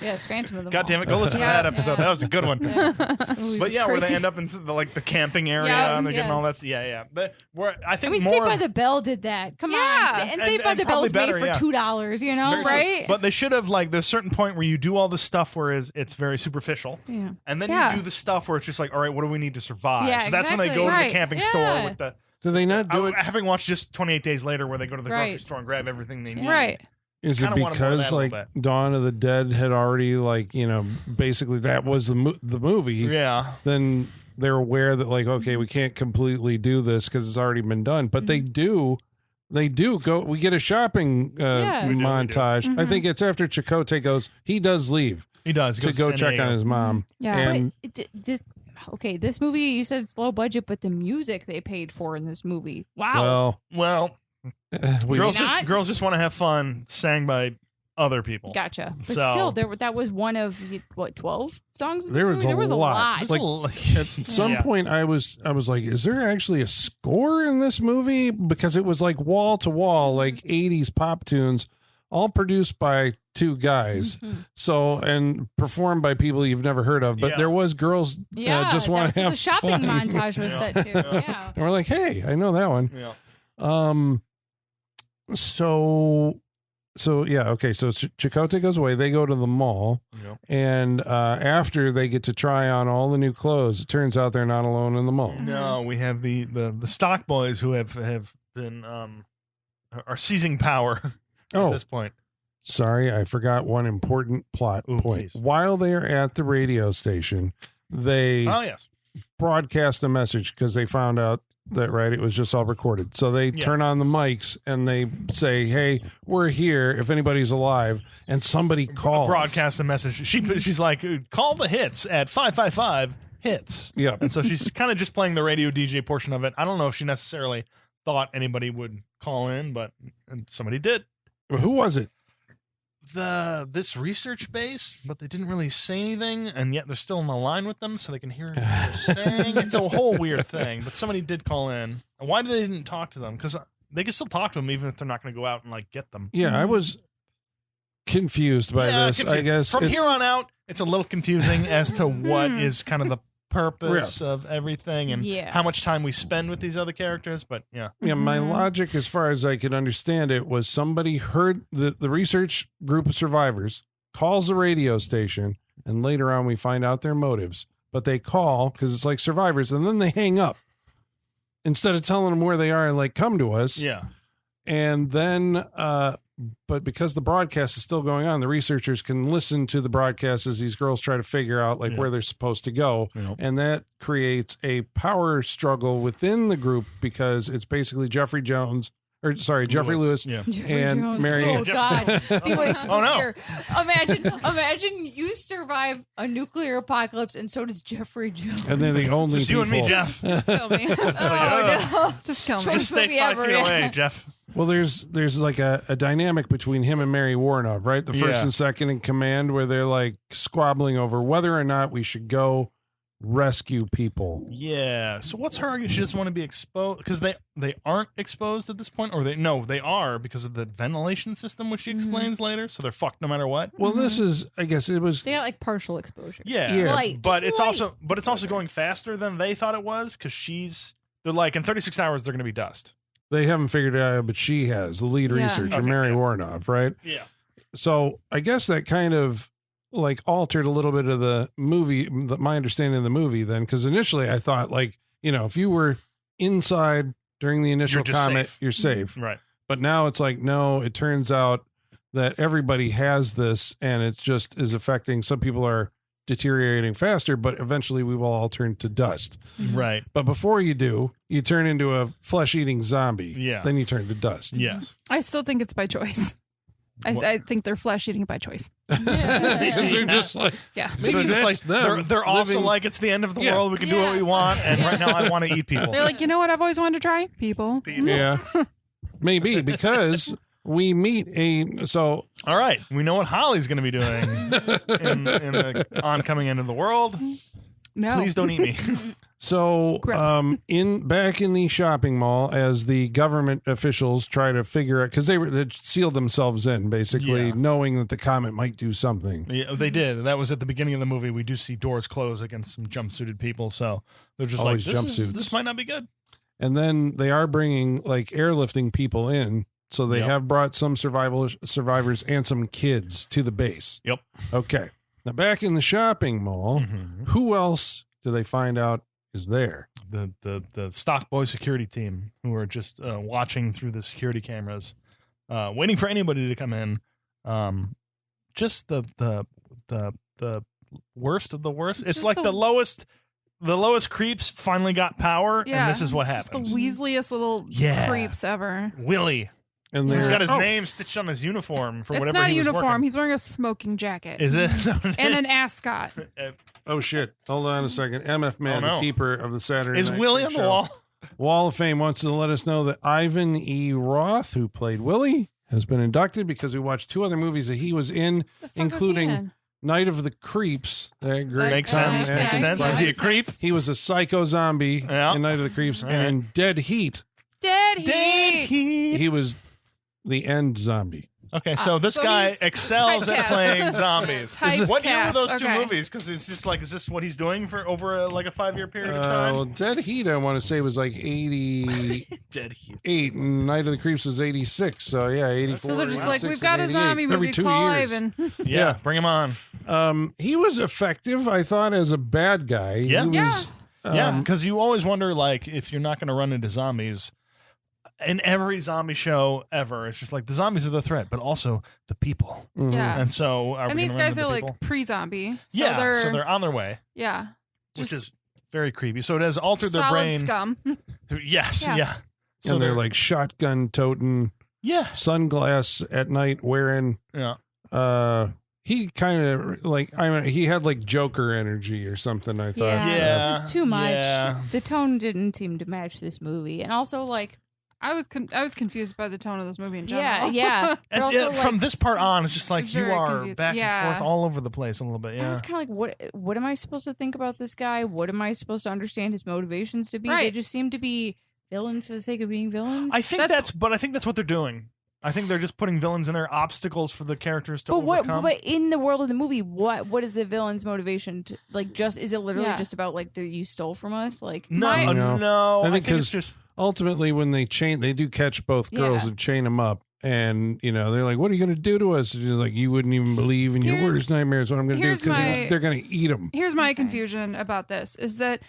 Yes, Phantom of the God damn it! Go listen to Yeah. that episode. That was a good one. Movie But was yeah, where they crazy. end up in the camping area Yes, and they're getting all yes. that. Yeah. I I think mean, more. Saved by the Bell did that. Come Yeah. on, and And- Saved by and the Bell probably was made better, for yeah. $2. Very true. Right? But they should have there's a certain point where you do all the stuff where it's very superficial, Yeah. and then Yeah. you do the stuff where it's just like, all right, what do we need to survive? Yeah, so that's when they go exactly. to Right. the camping Yeah. store with the. Do they not do it? Having watched just 28 Days Later, where they go to the grocery Right. store and grab everything they need. Right. Is it kinda wanted more of because that a little like Dawn of the Dead had already basically that was the movie? Yeah. Then they're aware that like, okay, we can't completely do this because it's already been done. But they do go. We get a shopping Yeah. We do. montage. I think it's after Chakotay goes. He does leave. He does. He to goes go San check Diego. on his mom. Yeah. And Okay, this movie, you said it's low budget, but the music they paid for in this movie. Wow. Well, we, girls just want to have fun, sang by other people. Gotcha. But So- still, that was one of, 12 songs in this There movie? was There was a a lot. lot. At some point, I was like, is there actually a score in this movie? Because it was like wall to wall, like 80s pop tunes, all produced by two guys. So, and performed by people you've never heard of. But Yeah. there was girls Yeah, just want that's to what have the shopping fun. montage was set to. Yeah. And we're like, hey, I know that one. Yeah. So yeah, okay. So Chakotay goes away. They go to the mall, Yep. and after they get to try on all the new clothes, it turns out they're not alone in the mall. No, we have the stock boys who have been are seizing power at Oh, this point. sorry, I forgot one important plot Ooh, point. please. While they are at the radio station, they Oh yes. broadcast a message because they found out that it was just all recorded. So they Yeah. turn on the mics and they say, "Hey, we're here. If anybody's alive," and somebody calls. Broadcast the message. She's like, call the hits at 555 hits. Yeah. And so she's kind of just playing the radio DJ portion of it. I don't know if she necessarily thought anybody would call in, but somebody did. Who was it? This research base, but they didn't really say anything, and yet they're still on the line with them, so they can hear what they're saying. It's a whole weird thing, but somebody did call in. And why did they didn't talk to them? Because they can still talk to them even if they're not going to go out and like get them. Yeah, I was confused by this. confused. I guess From it's- here on out, it's a little confusing as to what is kind of the purpose of everything and Yeah. how much time we spend with these other characters. But yeah, Yeah, my logic, as far as I could understand it, was somebody heard the research group of survivors calls the radio station, and later on we find out their motives. But they call because it's like survivors, and then they hang up instead of telling them where they are and like come to us. yeah, And then, but because the broadcast is still going on, the researchers can listen to the broadcast as these girls try to figure out like Yeah. where they're supposed to go. Yep. And that creates a power struggle within the group because it's basically Jeffrey Lewis Yeah. Jeffrey and Jones. Mary- Oh God! Be way Oh, no. spookier. Imagine you survive a nuclear apocalypse, and so does Jeffrey Jones. and they're the only Just you and me, people- Jeff. Just kill me. Oh no! Just kill me. Just Just stay movie 5 ever, feet yeah. away, Jeff. Well, there's like a dynamic between him and Mary Warnow, right? The first Yeah. and second in command, where they're like squabbling over whether or not we should go rescue people. Yeah. So what's her argument? She doesn't want to be exposed because they aren't exposed at this point, or they are because of the ventilation system, which she explains later. So they're fucked no matter what. Well, this is, I guess it was. They got like partial exposure. Yeah. Yeah. Light, But just it's light. also going faster than they thought it was because they're like in 36 hours they're going to be dust. They haven't figured it out, but she has, the lead Yeah. researcher, Okay, Mary yeah. Warnow, right? Yeah. So I guess that kind of like altered a little bit of the movie, my understanding of the movie then, because initially I thought like, if you were inside during the initial You're just comet, safe. you're safe. Right. But now it's like, no, it turns out that everybody has this and it just is affecting, some people are deteriorating faster, but eventually we will all turn to dust. Right. But before you do, you turn into a flesh-eating zombie. Yeah. Then you turn to dust. Yes. I still think it's by choice. I think they're flesh eating by choice. Because they're just like, Yeah. maybe They're just that's like them they're also living- like it's the end of the Yeah. world. We can do what we want, and right now I want to eat people. They're like, you know what I've always wanted to try? People. Yeah. Maybe because we meet All right, we know what Holly's going to be doing in the oncoming end of the world. No. Please don't eat me. So, Gross. back in the shopping mall, as the government officials try to figure out, because they sealed themselves in, basically, Yeah. knowing that the comet might do something. Yeah, they did. That was at the beginning of the movie. We do see doors close against some jumpsuited people, so they're just Always like, jumpsuits. this might not be good. And then they are bringing like airlifting people in, so they Yep. have brought some survivors and some kids to the base. Yep. Okay. Now back in the shopping mall, who else do they find out is there? The stock boy security team who are just watching through the security cameras, waiting for anybody to come in. Just the worst of the worst. It's Just like the- the lowest creeps finally got power, Yeah. and this is what Just happens. the weaseliest little Yeah. creeps ever. Willie. And He's got his oh, name stitched on his uniform for It's whatever not a he was uniform. working. He's wearing a smoking jacket. Is it? Is that what it And an is? ascot. Oh shit! Hold on a second. MF Man, Oh, no. the keeper of the Saturday Is Night Willie Freak on the Show wall? Wall of Fame, wants to let us know that Ivan E. Roth, who played Willie, has been inducted because we watched 2 other movies that he was in, including Night of the Creeps. That great Makes Tom sense. Hanks Makes sense. classic. Is he a creep? He was a psycho zombie Yeah. in Night of the Creeps, All and right. in Dead Heat, Dead Heat. he was the end zombie. Okay, so this so guy he's excels at typecast. playing zombies. Typecast, What year were those 2 okay. movies? Because it's just like, is this what he's doing for over a 5-year period of Well, time? Dead Heat, I want to say, was like 88, Dead Heat. and Night of the Creeps was 86. So, yeah, 84. So they're just like, 86, we've got a and zombie 88. Every movie. 2 Call years. Ivan. Yeah, bring him on. He was effective, I thought, as a bad guy. Yeah. He was, Yeah, because you always wonder, like, if you're not going to run into zombies. In every zombie show ever, it's just like the zombies are the threat, but also the people. mhm. Yeah. And so, are And we these gonna run guys into are the people? like pre-zombie. So they're on their way, yeah. which Just is very creepy. So it has altered their solid brain. scum. Yes, Yeah. yeah. So And they're like shotgun toting, yeah, sunglass at night wearing. yeah. He kind of like, I mean, he had like Joker energy or something, I thought. Yeah, Yeah. it was too much. Yeah. The tone didn't seem to match this movie, and also like, I was confused by the tone of this movie in general. yeah. But It's- also, from like, this part on, it's just like you Very are confused. back Yeah. and forth all over the place a little bit. I Yeah. was kind of like, what am I supposed to think about this guy? What am I supposed to understand his motivations to be? They Right. just seem to be villains for the sake of being villains. I think That's- I think that's what they're doing. I think they're just putting villains in there, obstacles for the characters to but overcome. but in the world of the movie, what is the villain's motivation? To, like, just is it literally Yeah. just about like you stole from us? Like, no, No. no. I I think think it's 'cause- just Ultimately, when they do catch both girls Yeah. and chain them up. And, you know, they're like, what are you going to do to us? And she's like, you wouldn't even believe in your Here's- worst nightmares what I'm going to do here's because my- they're going to eat them. Here's my Okay. confusion about this: is that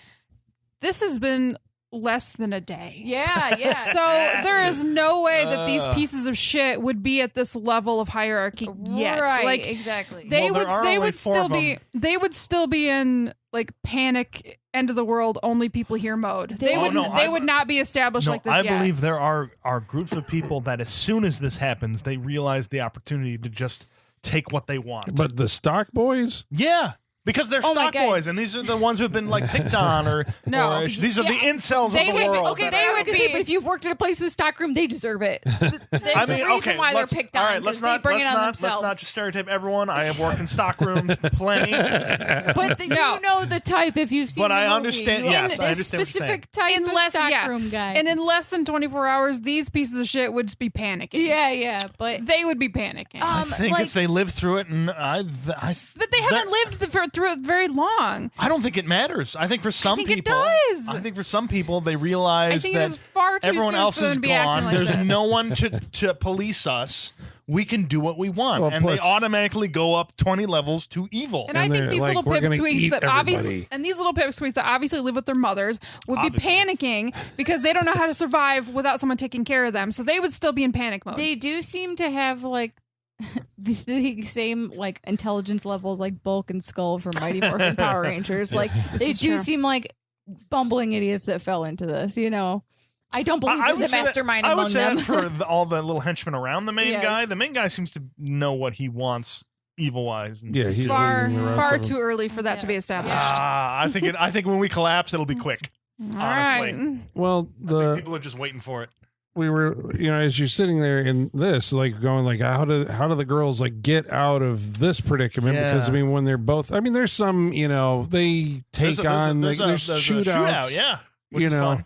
this has been less than a day. yeah, yeah. So there is no way that these Ugh. pieces of shit would be at this level of hierarchy yet. Right, Like exactly. they Well, there are would only would 4 still of be they would still be in like panic end of the world only people here mode. They Oh, would no, they I- would not be established no. like this I yet. believe there are groups of people that as soon as this happens, they realize the opportunity to just take what they want. But the stock boys, yeah. Because they're Oh my stock God. boys, and these are the ones who've been like picked on, or No. or these are the incels They of the would- world. okay, that they are- would I was gonna say, be- but if you've worked at a place with stockroom, they deserve it. There's I a mean, reason okay, why they're let's, picked on. all right, let's 'cause they not bring let's it on not themselves. let's not just stereotype everyone. I have worked in stock rooms plenty. But you know the type if you've seen. But the I movie. understand- You yes, know I the understand what you're specific type In of less- yeah. stockroom guy. And in less than 24 hours, these pieces of shit would just be panicking. yeah, but They would be panicking. I think like, if they live through it, and but they haven't lived through it very long. I don't think it matters. I think for some think it people, does. I think for some people, they I realize think it that is far too everyone soon else for them is to be acting gone. like There's this. no one to police us. We can do what we want, Well, and they plus- automatically go up 20 levels to evil. And I And think they're these like, little "We're gonna pipsqueaks eat that obviously everybody." and these little pipsqueaks that obviously live with their mothers would be Obviously. panicking because they don't know how to survive without someone taking care of them. So they would still be in panic mode. they do seem to have like the same like intelligence levels like Bulk and Skull from Mighty Morphin Power Rangers. Like they is do true. seem like bumbling idiots that fell into this. You know, I don't believe I there's would a say that- mastermind I would among say them. that for all the little henchmen around the main Yes. guy. The main guy seems to know what he wants, evil wise. yeah, he's far leading the rest far of them. too early for that to be Yes. established. I think when we collapse, it'll be quick. All honestly. right. Well, I think the people are just waiting for it. we were, you know, as you're sitting there in this, like going like, how do the girls like get out of this predicament? Yeah. Because I mean, when they're both, I mean, there's some, you know, they take on there's a shootouts, shootout, yeah, which you is know, fun.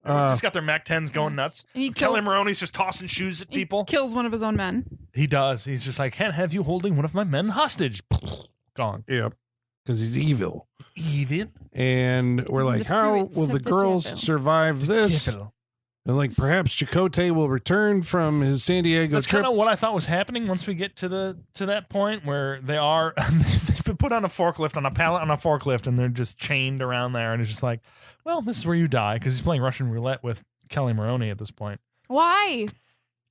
Everyone's uh, just got their Mac 10s going nuts. And he Kelly kill- Maroney's just tossing shoes at he people. kills one of his own men. He does. He's just like, can't have you holding one of my men hostage. Gone. yeah, because he's evil. Evil. And we're The like, how fruits will of the the girls devil. survive this? And like, perhaps Chakotay will return from his San Diego That's trip. kind of what I thought was happening once we get to that point where they are they've been put on a forklift, on a pallet on a forklift, and they're just chained around there, and it's just like, well, this is where you die, because he's playing Russian roulette with Kelly Maroney at this point. Why?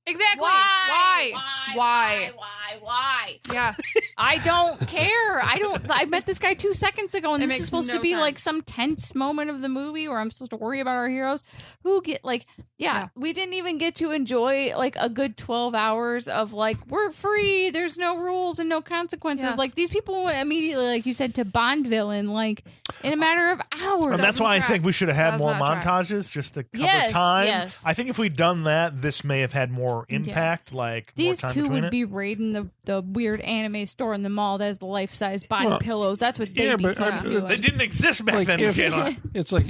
Exactly. Why? Why? Why? Yeah. I don't care. I met this guy 2 seconds ago, and It this makes is supposed to no be sense. like some tense moment of the movie where I'm supposed to worry about our heroes who get Yeah. we didn't even get to enjoy like a good 12 hours of like, we're free, there's no rules and no consequences. Yeah. Like these people went immediately, like you said, to Bond villain, like in a matter of hours. And that's why I think we should have had Does more not track. montages just to cover Yes, time. yes. I think if we'd done that, this may have had more impact, like These more time two between would it. be raiding the weird anime store in the mall that has the life-size body Well, pillows. That's what they'd yeah, be but fucking they doing. They didn't exist back Like then. if, Michaela. it's like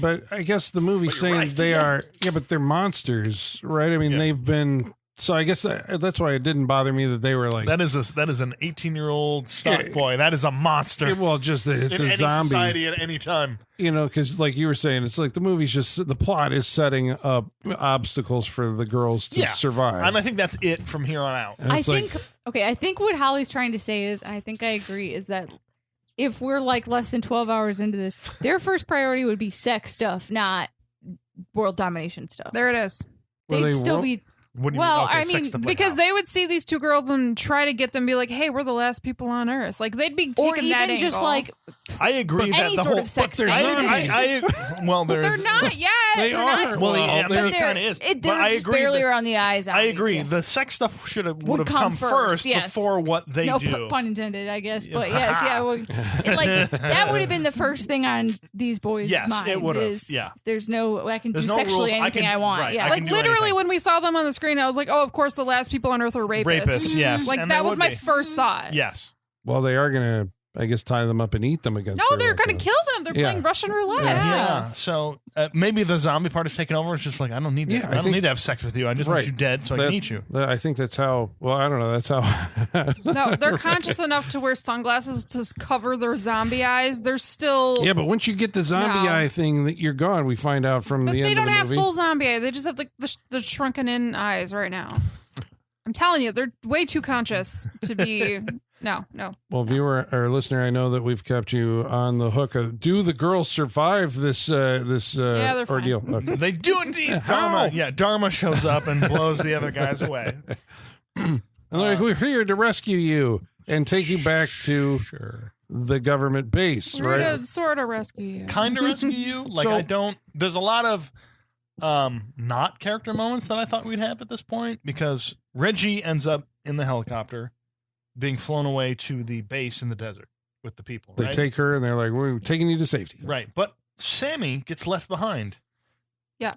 but I guess the movie's But saying you're right. they are, but they're monsters, right? I mean, Yeah. they've been, so I guess that's why it didn't bother me that they were like, That is an 18-year-old stock boy. That is a monster. well, just that it's in a any zombie, society at any time. because like you were saying, it's like the movie's just, the plot is setting up obstacles for the girls to Yeah. survive. And I think that's it from here on out. And I it's like, think I think what Holly's trying to say is, and I think I agree, is that if we're like less than 12 hours into this, their first priority would be sex stuff, not world domination stuff. There it is. Well, They'd they still won't- be What do you Well, mean? Okay, I sex mean, stuff like Because how? they would see these two girls and try to get them, be like, "Hey, we're the last people on Earth." Like they'd be or taking that even just angle. like I agree that any the sort whole of sex. they're fantasy. well, But there's they're not yet. They They're are. not. Well, Well, yeah, they're- but it kind of is. They're But I just agree barely that- around the eyes. I eyes, agree. yeah. The sex stuff would have Would come come first first, yes. before what they no do. pun intended, I guess. But yes, yeah, like that would have been the first thing on these boys' Yes, mind. it would've, is yeah. There's no, I can There's do no sexually rules. I anything can- I want. right, Yeah, I Like can do literally, anything. when we saw them on the screen, I was like, "Oh, of course, the last people on Earth are rapists." Rapists, yes. Like And that they was would my be. first thought. Yes. well, they are going to, I guess, tie them up and eat them against No, their they're will, going to so. kill them. They're Yeah. playing Russian roulette. Yeah. So maybe the zombie part is taken over. It's just like I don't need to. Yeah, I I don't think- need to have sex with you. I just want Right. you dead so I That- can eat you. I think that's how, well, I don't know. That's how. No, they're conscious enough to wear sunglasses to cover their zombie eyes. They're still. Yeah, but once you get the zombie No. eye thing, that you're gone. We find out from But the they end of don't the have movie. full zombie eye. They just have like the shrunken in eyes right now. I'm telling you, they're way too conscious to be. No. Well, viewer or listener, I know that we've kept you on the hook. Do the girls survive this they're fine. ordeal? Okay. They do indeed. How? Dharma. Yeah, Dharma shows up and blows the other guys away. And they're like, we're here to rescue you and take you back to the government base, We're right? gonna sort of rescue you. Kind of rescue you. Like So- I don't. There's a lot of not character moments that I thought we'd have at this point because Reggie ends up in the helicopter, being flown away to the base in the desert with the people. They right? take her and they're like, we're taking you to safety. Right, but Sammy gets left behind.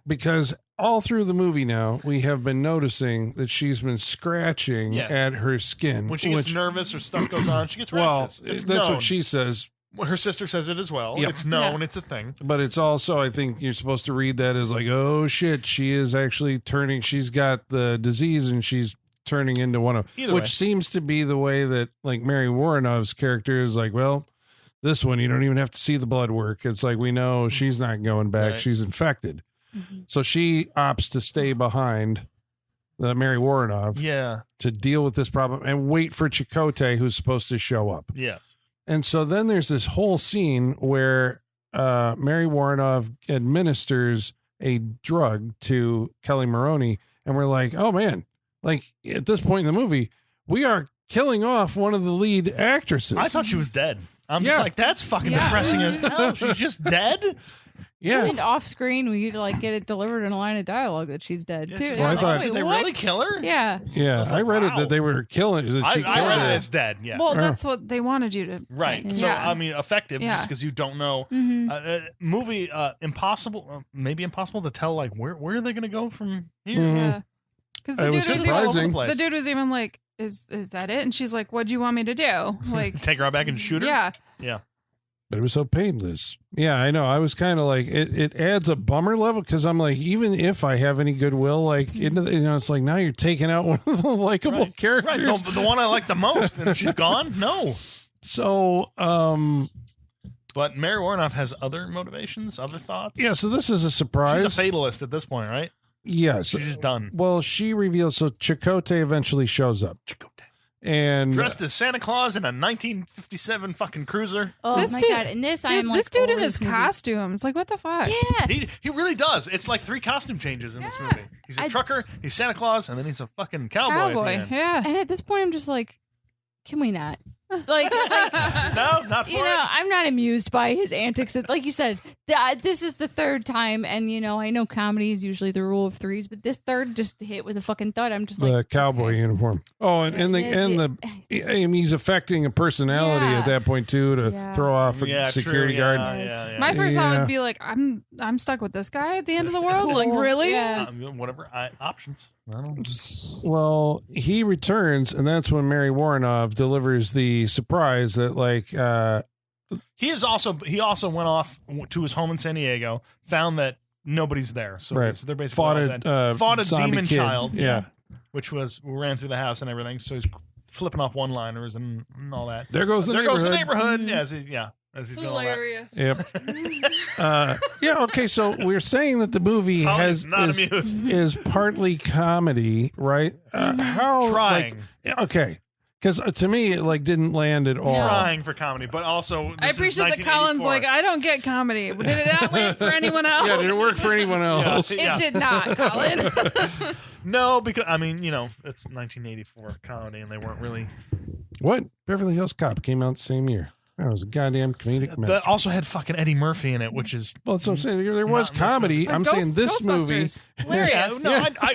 Because all through the movie now, we have been noticing that she's been scratching Yeah. at her skin. When she gets which- nervous or stuff goes on, she gets well, rashes. It's that's known. what she says. Her sister says it as well. Yeah. It's known. It's a thing. But it's also, I think you're supposed to read that as like, oh shit, she is actually turning, she's got the disease and she's turning into one of, Either which way. seems to be the way that like Mary Warrenov's character is like, well, this one, you don't even have to see the blood work. It's like, we know she's not going back. Right. She's infected. So she opts to stay behind Mary Warrenov Yeah. to deal with this problem and wait for Chakotay, who's supposed to show up. Yes. And so then there's this whole scene where Mary Warrenov administers a drug to Kelly Maroney. And we're like, oh man, like at this point in the movie, we are killing off one of the lead actresses. I thought she was dead. I'm Yeah. just like, that's fucking Yeah. depressing as hell. She's just dead? yeah. And off screen, we like get it delivered in a line of dialogue that she's dead too. Well, I Like, thought- wait, Did they what? really kill her? Yeah. Yeah. was I like, read it wow. that they were killing, that I she killed read it her. as dead, yeah. Well, that's what they wanted you to. Right. think. So, Yeah. I mean, effective Yeah. just because you don't know. Mhm. Movie, impossible, maybe impossible to tell, like, where are they going to go from here? Mhm. Yeah. Because It was surprising. the dude was even like, "Is that it?" And she's like, "What do you want me to do?" Like, Take her out back and shoot her? yeah. Yeah. But it was so painless. Yeah, I know. I was kind of like, it adds a bummer level because I'm like, even if I have any goodwill, like, it's like now you're taking out one of the likable Right. characters. Right. The one I like the most, and she's gone? No. So, But Mary Warrenoff has other motivations, other thoughts. yeah, so this is a surprise. She's a fatalist at this point, right? Yes. She's just done. Well, she reveals, so Chakotay eventually shows up. And dressed as Santa Claus in a 1957 fucking cruiser. Oh This my dude- god! And this, I'm like, this dude in over his this movie. costumes. Like, what the fuck? Yeah. He really does. It's like 3 costume changes in this movie. He's a trucker, he's Santa Claus, and then he's a fucking cowboy. at the Cowboy. end. Yeah. And at this point, I'm just like, can we not? Like No, not for you know, it. I'm not amused by his antics. Like you said, this is the 3rd time, and you know, I know comedy is usually the rule of 3s, but this 3rd just hit with a fucking thud. I'm just the like, cowboy uniform. Oh, and he's affecting a personality Yeah. at that point too to Yeah. throw off a Yeah, security true, guard. Yeah. My first thought Yeah. would be like, I'm stuck with this guy at the end of the world. Like, really? Yeah. Whatever options. I don't know. Well, he returns, and that's when Mary Warrenov delivers the surprise that, like, He also went off to his home in San Diego, found that nobody's there. So Right. they're basically fought all a dead. Fought a zombie demon kid. child. Yeah. Which ran through the house and everything. So he's flipping off one-liners and all that. There goes the There goes the neighborhood. neighborhood. As he's doing all that. Hilarious. Yep. Yeah. Okay. So we're saying that the movie Holly's not amused. is partly comedy, right? How Trying. Okay. Because to me, it like didn't land at all. Trying for comedy, but also I appreciate that Colin's like, I don't get comedy. Did it not land for anyone else? Yeah. Did it work for anyone else? Yeah. It did not, Colin. No, because I mean, it's 1984 comedy, and they weren't really. What? Beverly Hills Cop came out the same year. That was a goddamn comedic mess. That also had fucking Eddie Murphy in it, which is Well, that's what I'm saying. There was Not in this comedy. But I'm saying this movie. Ghostbusters. Hilarious. I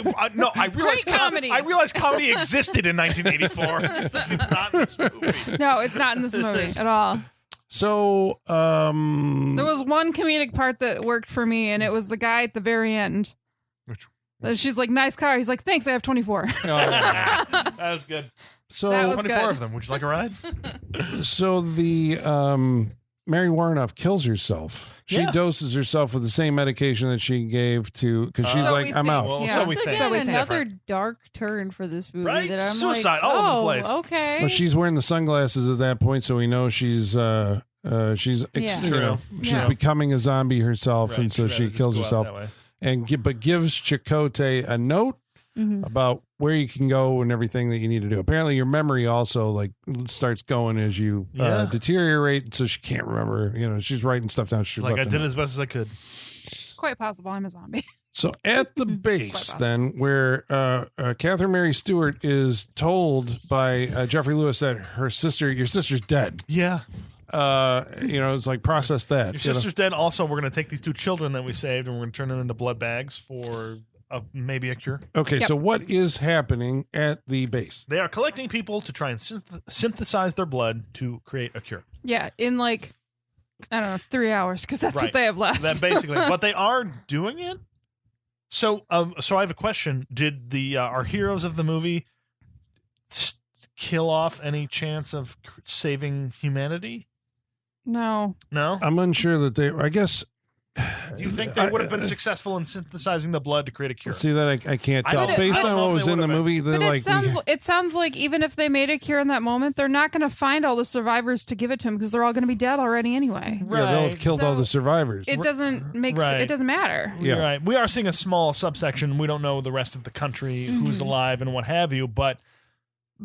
realized Great comedy. I realized comedy existed in 1984. Just that it's not in this movie. No, it's not in this movie at all. So, There was one comedic part that worked for me, and it was the guy at the very end. Which- She's like, nice car. He's like, thanks, I have 24. That was good. so That was 24 good. of them. Would you like a ride? So the Mary Warrenoff kills herself. She Yeah. doses herself with the same medication that she gave to because she's So like, we I'm think, out. Well, yeah. so we It's think. again we think. another dark turn for this movie Right? that I'm Suicide like, all over the oh, place. Okay. But she's wearing the sunglasses at that point, so we know she's Yeah. she's Yeah. becoming a zombie herself, Right, and so she'd she rather kills just go out herself that way. but gives Chakotay a note Mhm. about where you can go and everything that you need to do. Apparently, your memory also like starts going as you Yeah. deteriorate, so she can't remember. She's writing stuff down. She Like left I a did note. as best as I could. It's quite possible I'm a zombie. So at the base, then, where Catherine Mary Stewart is told by Jeffrey Lewis that your sister's dead. Yeah. It's like process that. Your sister's dead. Also, we're going to take these 2 children that we saved and we're going to turn them into blood bags for maybe a cure. Okay, Yep. so what is happening at the base? They are collecting people to try and synthesize their blood to create a cure. Yeah, in like, I don't know, 3 hours, because that's Right. what they have left. That basically, but they are doing it. So I have a question. Did our heroes of the movie kill off any chance of saving humanity? No. No. I'm unsure that I guess. Do you think they would have been successful in synthesizing the blood to create a cure? See that I can't I tell. don't- Based I don't on know what if was they in the would've movie, they're But like, it sounds like even if they made a cure in that moment, they're not going to find all the survivors to give it to them because they're all going to be dead already anyway. yeah, they'll have killed all So the survivors. It doesn't make Right. it doesn't matter. Yeah. Right. We are seeing a small subsection. We don't know the rest of the country, who's alive and what have you, but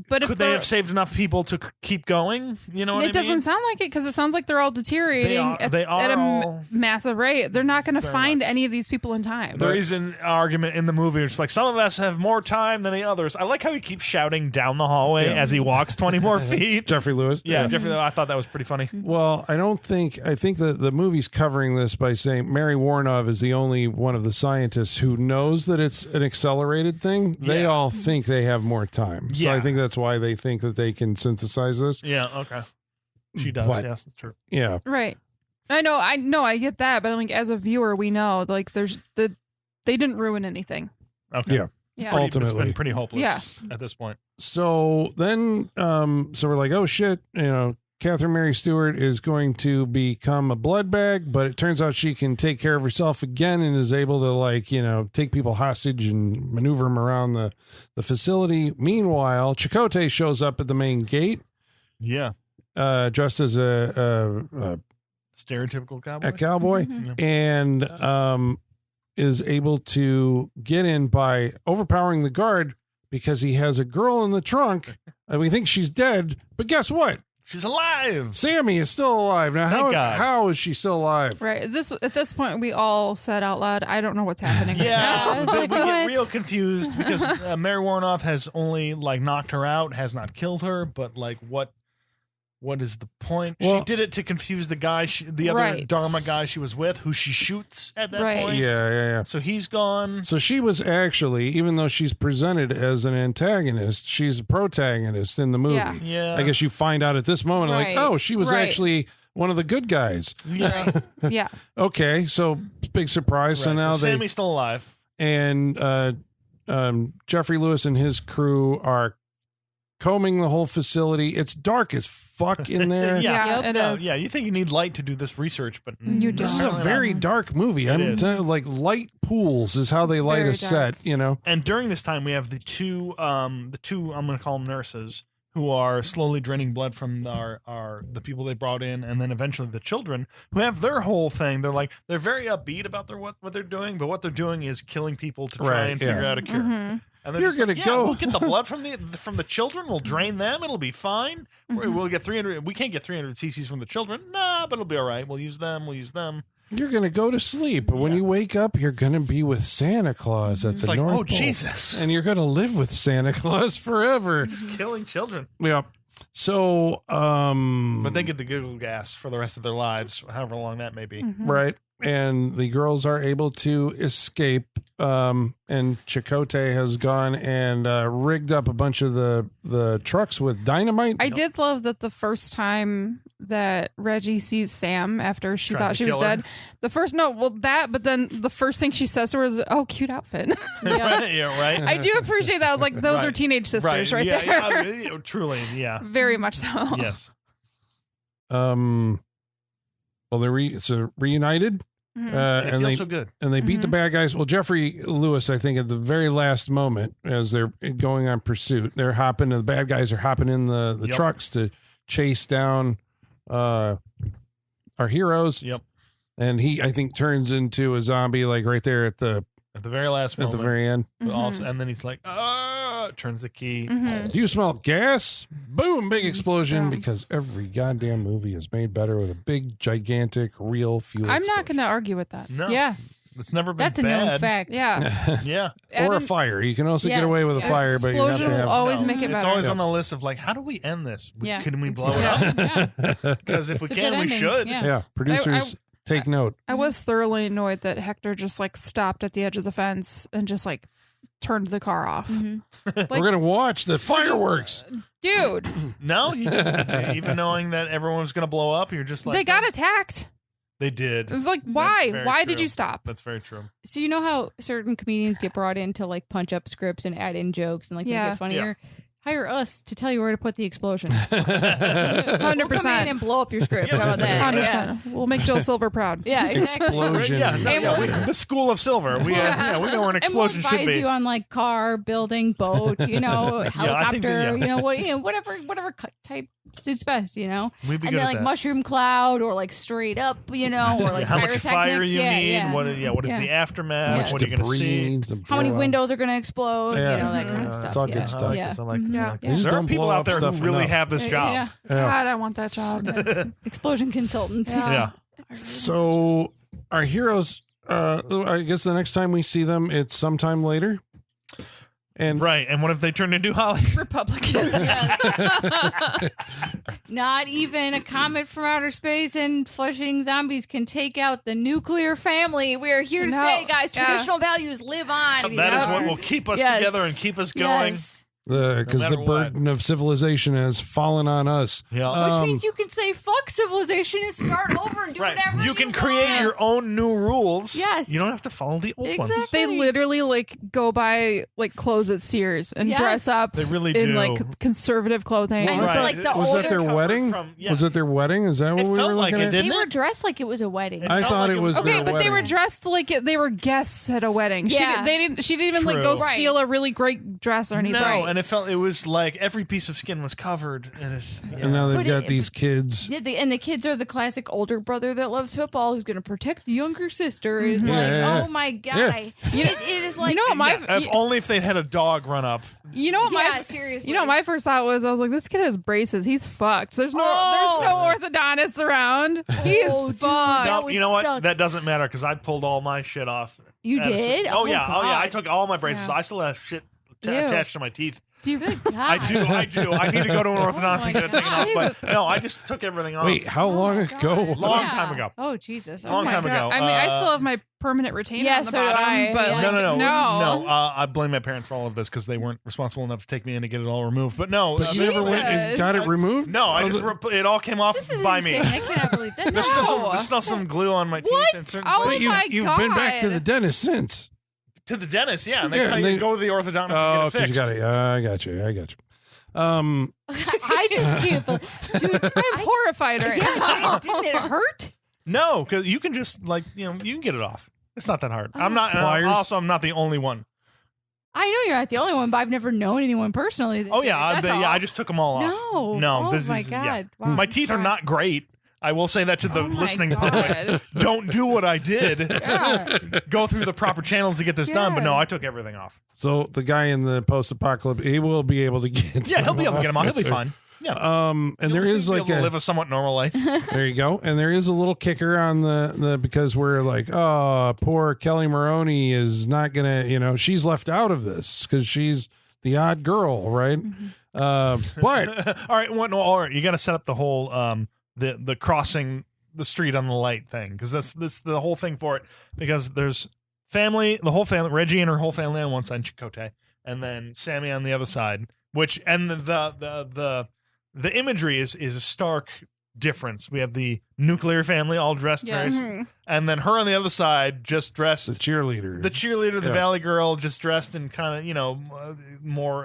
But if could they they're- have saved enough people to keep going? You know what I mean? it doesn't sound like it because it sounds like they're all deteriorating They are at a all- massive rate. They're not going to Very find much. any of these people in time. There is an argument in the movie. It's like some of us have more time than the others. I like how he keeps shouting down the hallway Yeah. as he walks 20 more feet. Jeffrey Lewis. Yeah, Jeffrey. I thought that was pretty funny. Well, I think that the movie's covering this by saying Mary Warrenov is the only one of the scientists who knows that it's an accelerated thing. They Yeah. all think they have more time. So I Yeah. think that's why they think that they can synthesize this. Yeah. Okay. She does. But- Yes, that's true. Yeah. Right. I know, I get that, but like as a viewer, we know like they didn't ruin anything. Okay. Yeah. Yeah. Pretty- it's Ultimately. been pretty hopeless. Yeah. At this point. So then, so we're like, oh shit, Catherine Mary Stewart is going to become a blood bag, but it turns out she can take care of herself again and is able to take people hostage and maneuver them around the facility. Meanwhile, Chakotay shows up at the main gate, Yeah. dressed as a Stereotypical cowboy. a cowboy, Mhm. and is able to get in by overpowering the guard because he has a girl in the trunk And we think she's dead, but guess what? She's alive. Sammy is still alive. Now, Thank God. how is she still alive? Right. At this point, we all said out loud, "I don't know what's happening." Yeah, I was we like, get what? real confused because Mary Warnoff has only like knocked her out, has not killed her. But like, what is the point? She Well- did it to confuse the guy, the other Right. Dharma guy she was with, who she shoots at that Right. point. Yeah. So he's gone. So she was actually, even though she's presented as an antagonist, she's a protagonist in the movie. Yeah. Yeah. I guess you find out at this moment, Right. like, oh, she was Right. actually one of the good guys. Yeah. Yeah. Okay, so big surprise. So Right, now they Sammy's still alive. and Jeffrey Lewis and his crew are combing the whole facility. It's dark as fuck in there. Yeah. It No, is. yeah, you think you need light to do this research, but You This is a don't. very dark movie. It I'm is. telling you, like light pools is how they light very a set, dark. you know. And during this time, we have the two I'm going to call them nurses, who are slowly draining blood from the people they brought in, and then eventually the children, who have their whole thing. They're very upbeat about what they're doing, but what they're doing is killing people to try Right, and yeah. figure out a cure. Mhm. And they're You're just like, gonna go. We'll get the blood from the children. We'll drain them. It'll be fine. We'll get 300. We can't get 300 cc's from the children. Nah, but it'll be all right. We'll use them. You're gonna go to sleep, but when you wake up, you're gonna be with Santa Claus at It's the like, North oh Pole. Jesus, And you're gonna live with Santa Claus forever. just killing children. Yeah. So, But they get the giggle gas for the rest of their lives, however long that may be. right. And the girls are able to escape. And Chakotay has gone and rigged up a bunch of the trucks with dynamite. I did love that the first time that Reggie sees Sam after she Tries thought to she was kill her. dead, but then the first thing she says to her is, "Oh, cute outfit." Yeah, right. I do appreciate that. I was like, those are Right. teenage sisters right yeah, there. yeah, truly, yeah. Very much so. Yes. Well, they're reunited. Mhm. It And feels they so good. and they beat the bad guys. Well, Jeffrey Lewis, I think, at the very last moment, as they're going on pursuit, the bad guys are hopping in the Yep. trucks to chase down our heroes. Yep. And he, I think, turns into a zombie, like right there at the At the very last at moment. the very end. But also, and then he's like, turns the key. Mhm. Do you smell gas? Boom! Big explosion. Yeah. Because every goddamn movie is made better with a big, gigantic, real fuel. I'm not explosion. going to argue with that. No. Yeah, It's never been that's a bad. known fact. Yeah. Yeah. or a Adam- fire. You can also get Yes, away with a yeah. fire, but you have to Explosion will have. always No, make it It's better. always Yeah. on the list of like, how do we end this? Yeah. Can we It's blow it good. up? Yeah. Because if we It's a can, good we ending. should. Yeah. Yeah, producers take note. I was thoroughly annoyed that Hector just like stopped at the edge of the fence and just like turned the car off. Mhm. Like, We're gonna watch the fireworks. dude, No, you didn't. Even knowing that everyone was going to blow up, you're just like, they got attacked. They did. It was like, why? very Why did true. you stop? That's very true. So you know how certain comedians get brought in to like punch up scripts and add in jokes and like Yeah. make it funnier? Hire us to tell you where to put the explosions. 100%. We'll come in and blow up your script. Yeah, How about that? 100%. We'll make Joe Silver proud. Yeah, exactly. Explosion. Yeah, no, And yeah, we'll- the School of Silver. We know where an And we'll explosion should advise be. you on like car, building, boat, helicopter, I think that, whatever type suits best, We'd be and good then at like that. mushroom cloud or like straight up, or like How much fire pyrotechnics. you Yeah, need? yeah. What is Yeah. the aftermath? Yeah. What are you going to see? needs to How many blow up. windows are going to explode? Yeah. That kind of Mhm. stuff. It's all yeah. good stuff. I like Yeah. this. I like this. I Yeah. like You this. just There are don't people blow out up there who stuff really enough. have this job. Yeah. Yeah. God, I want that job. Explosion consultants. Yeah. So our heroes, I guess the next time we see them, it's sometime later. And Right. And what if they turn into Holly? Republicans. Not even a comet from outer space and flushing zombies can take out the nuclear family. We are here to No. stay, guys. Yeah. Traditional values live on. That is Yeah. what will keep us Yes. together and keep us going. Yes. because No the matter burden of civilization has fallen on us. Yeah. Which means you can say fuck civilization and start over and do Right. whatever You can create want. your own new rules. Yes. You don't have to follow the old ones. Exactly. They literally like go buy like clothes at Sears and Yes. dress up They really in do. like conservative clothing. And Well, it's Right. like the Was older that their cover wedding? from- yeah. Was it their wedding? Is that what It we felt were like looking it, at? didn't They were it? dressed like it was a wedding. It I felt thought like it was Okay, their but they were wedding. dressed like they were guests at a wedding. Yeah. She didn't even like True. go Right. steal a really great dress or anything. No, and it was like every piece of skin was covered, and now they've got these kids. Yeah, and the kids are the classic older brother that loves football who's going to protect the younger sister. Is Yeah. oh my god, it is like only if they had a dog run up. You know what seriously. You know what my first thought was? I was like, this kid has braces. He's fucked. There's no orthodontist around. He is fucked. No, you know what? That doesn't matter because I pulled all my shit off. You did? Oh yeah. God. I took all my braces. Yeah. I still have shit attached to my teeth. Good God. I do. I need to go to an orthodontist and get it taken off. But Jesus. no, I just took everything off. Wait, how long ago? Long time ago. Oh Jesus. Long my time God. ago. I mean, I still have my permanent retainer Yeah, on the so do bottom, I. but Yeah. like, No. I blame my parents for all of this because they weren't responsible enough to take me in to get it all removed. But no, You never went and got it removed? No, I just it all came off This is by insane. me. I cannot believe that. There's still some glue on my teeth. What? And certain Oh, places. my You've been back to God. the dentist since. To the dentist, yeah, and they Yeah, tell and you they- to go to the orthodontist Oh, and get it because you fixed. got it. I got you. I just can't believe. Dude, I'm horrified right now. didn't it hurt? No, because you can just you can get it off. It's not that hard. I'm not. Pliers? Also, I'm not the only one. I know you're not the only one, but I've never known anyone personally. That Oh did yeah, it. That's all. I just took them all off. No. Oh this my is God. Wow, My I'm teeth are shocked. not great. I will say that to the Oh my listening God. public. Don't do what I did. Yeah. Go through the proper channels to get this done. But Yeah. no, I took everything off. So the guy in the post-apocalypse, he will be able to get. Yeah, he'll be able to get them off. He'll be fine. Yeah. And there is He'll be like able to live a somewhat normal life. there you go, and there is a little kicker on the because we're like, oh, poor Kelly Maroney is not gonna, she's left out of this because she's the odd girl, right? But all right, all right. You got to set up the whole the crossing the street on the light thing because that's the whole thing for it. Because there's the whole family, Reggie and her whole family on one side, Chakotay, and then Sammy on the other side. Which and the imagery is a stark difference. We have the nuclear family all dressed Yes. very, and then her on the other side just dressed the cheerleader, the Yeah. Valley girl just dressed in kind of more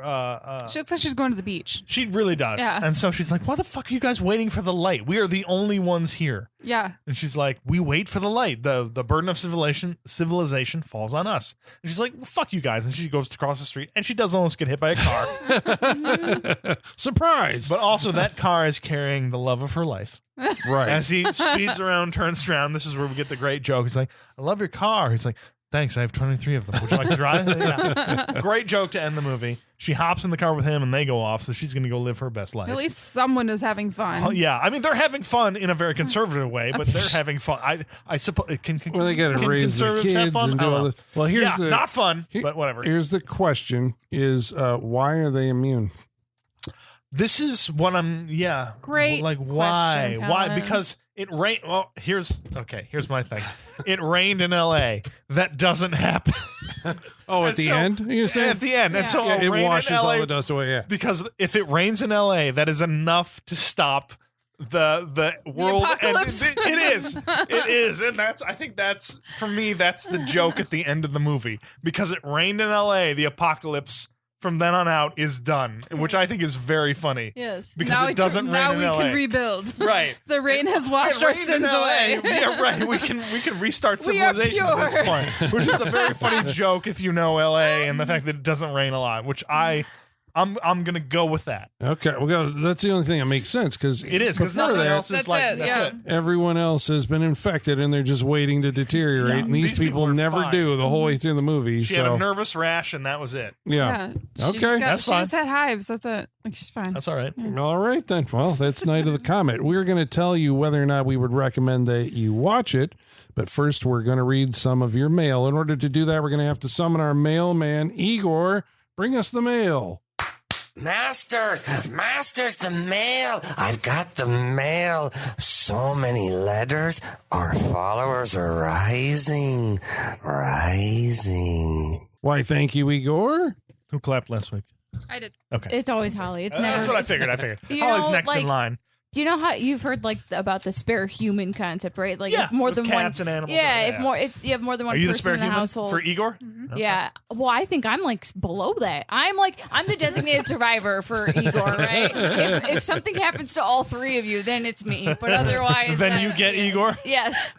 She looks like she's going to the beach. she really does. Yeah. And so she's like, why the fuck are you guys waiting for the light? We are the only ones here. Yeah. And she's like, we wait for the light. The burden of civilization falls on us. And she's like, well, fuck you guys. And she goes to cross the street and she does almost get hit by a car. surprise, But also that car is carrying the love of her life. right? As he speeds around, turns around, this is where we get the great joke. He's like, I love your car. He's like, thanks, I have 23 of them. Would you like to drive? Yeah. Great joke to end the movie. She hops in the car with him and they go off, so she's going to go live her best life. At least someone is having fun. Oh, yeah. I mean, they're having fun in a very conservative way, but they're having fun. I suppose. Well, they got to can raise the conservatives have kids fun? and do I don't all know. this. Well, here's Yeah, the not fun, here- but whatever. Here's the question: is why are they immune? This is what I'm. Yeah. Great Like why? question, Why? Colin. Because it rained. Well, here's my thing. It rained in L.A. That doesn't happen. Oh, at And the so- end, you're saying At the end, and so Yeah, a it rain washes in LA, all the dust away. Yeah. because if it rains in LA, that is enough to stop the world. apocalypse. And it is, and I think that's for me. That's the joke at the end of the movie because it rained in LA. The apocalypse from then on out is done, which I think is very funny. Yes. Because now it doesn't rain in we LA. can rebuild. Right. The rain has washed It our rained in sins LA. away. Yeah, right. We can restart We are civilization at this pure. point, which is a very funny joke if you know LA and the fact that it doesn't rain a lot. Which I'm gonna go with that. Okay, well, that's the only thing that makes sense because It is because before nothing that, else is That's like it, that's yeah. it. everyone else has been infected and they're just waiting to deteriorate, Yeah, and these people are never fine. do the whole way through the movie. She had so a nervous rash and that was it. yeah. She Okay. just That's she fine. just had hives. That's it. Like she's fine. That's all right. All right then. Well, that's Night of the Comet. We're going to tell you whether or not we would recommend that you watch it. But first, we're going to read some of your mail. In order to do that, we're going to have to summon our mailman, Igor. Bring us the mail. Masters, the mail. I've got the mail. So many letters. Our followers are rising. Why, thank you, Igor. Who clapped last week? I did. Okay. It's always Holly. It's never. That's what I it's- figured. You Holly's know, next in like- line. Do you know how you've heard like about the spare human concept, right? Like Yeah, if more with than cats one. and animals. Yeah, Yeah. if you have more than one Are you the person spare in the human household. for Igor? Okay. Yeah. Well, I think I'm like below that. I'm the designated survivor for Igor, right? If something happens to all three of you, then it's me. But otherwise, Then you get Igor? Yes.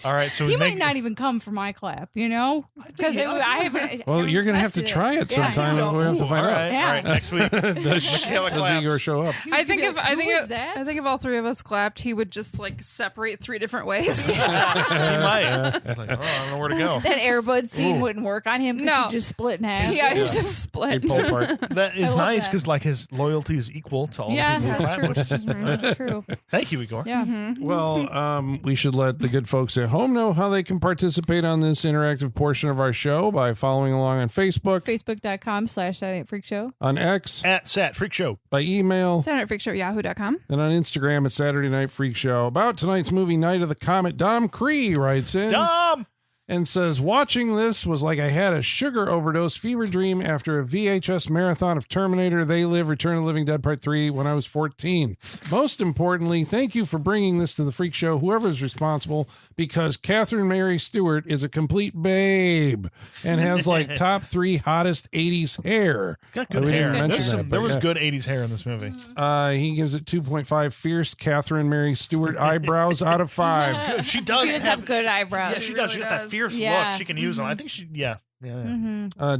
All right, so He might not even come for my clap, because I haven't. Well, you're gonna have to try it sometime. Yeah. We'll have to find All out. right, Yeah. all right, next week. Does Igor show up? I think Who was that? I think if all three of us clapped, he would just like separate three different ways. He might. Like, I don't know where to go. That Airbud scene wouldn't work on him. No. He'd just split in half. yeah, he just split. He'd pull apart. That is love nice that. because like his loyalty is equal to all Yeah, the people who that's clap, true. which is That's true. Thank you, Igor. Yeah. Well, we should let the good folks at home know how they can participate on this interactive portion of our show by following along on Facebook, Facebook.com/SaturdayNightFreakShow. on X, At Sat Freak Show. by email, SaturdayNightFreakShow@yahoo.com. and on Instagram at Saturday Night Freak Show. About tonight's movie, Night of the Comet, Dom Cree writes in Dom! and says, watching this was like I had a sugar overdose fever dream after a VHS marathon of Terminator, They Live, Return of the Living Dead Part 3 when I was 14. Most importantly, thank you for bringing this to the Freak Show, whoever's responsible, because Catherine Mary Stewart is a complete babe and has like top 3 hottest 80s hair. Got Oh, good we hair. didn't mention that, There but was yeah. good 80s hair in this movie. He gives it 2.5 fierce Catherine Mary Stewart eyebrows out of 5. She does, She does have good eyebrows. Yeah, she does. She got that fierce Yeah. look. She can use them. I think she, yeah.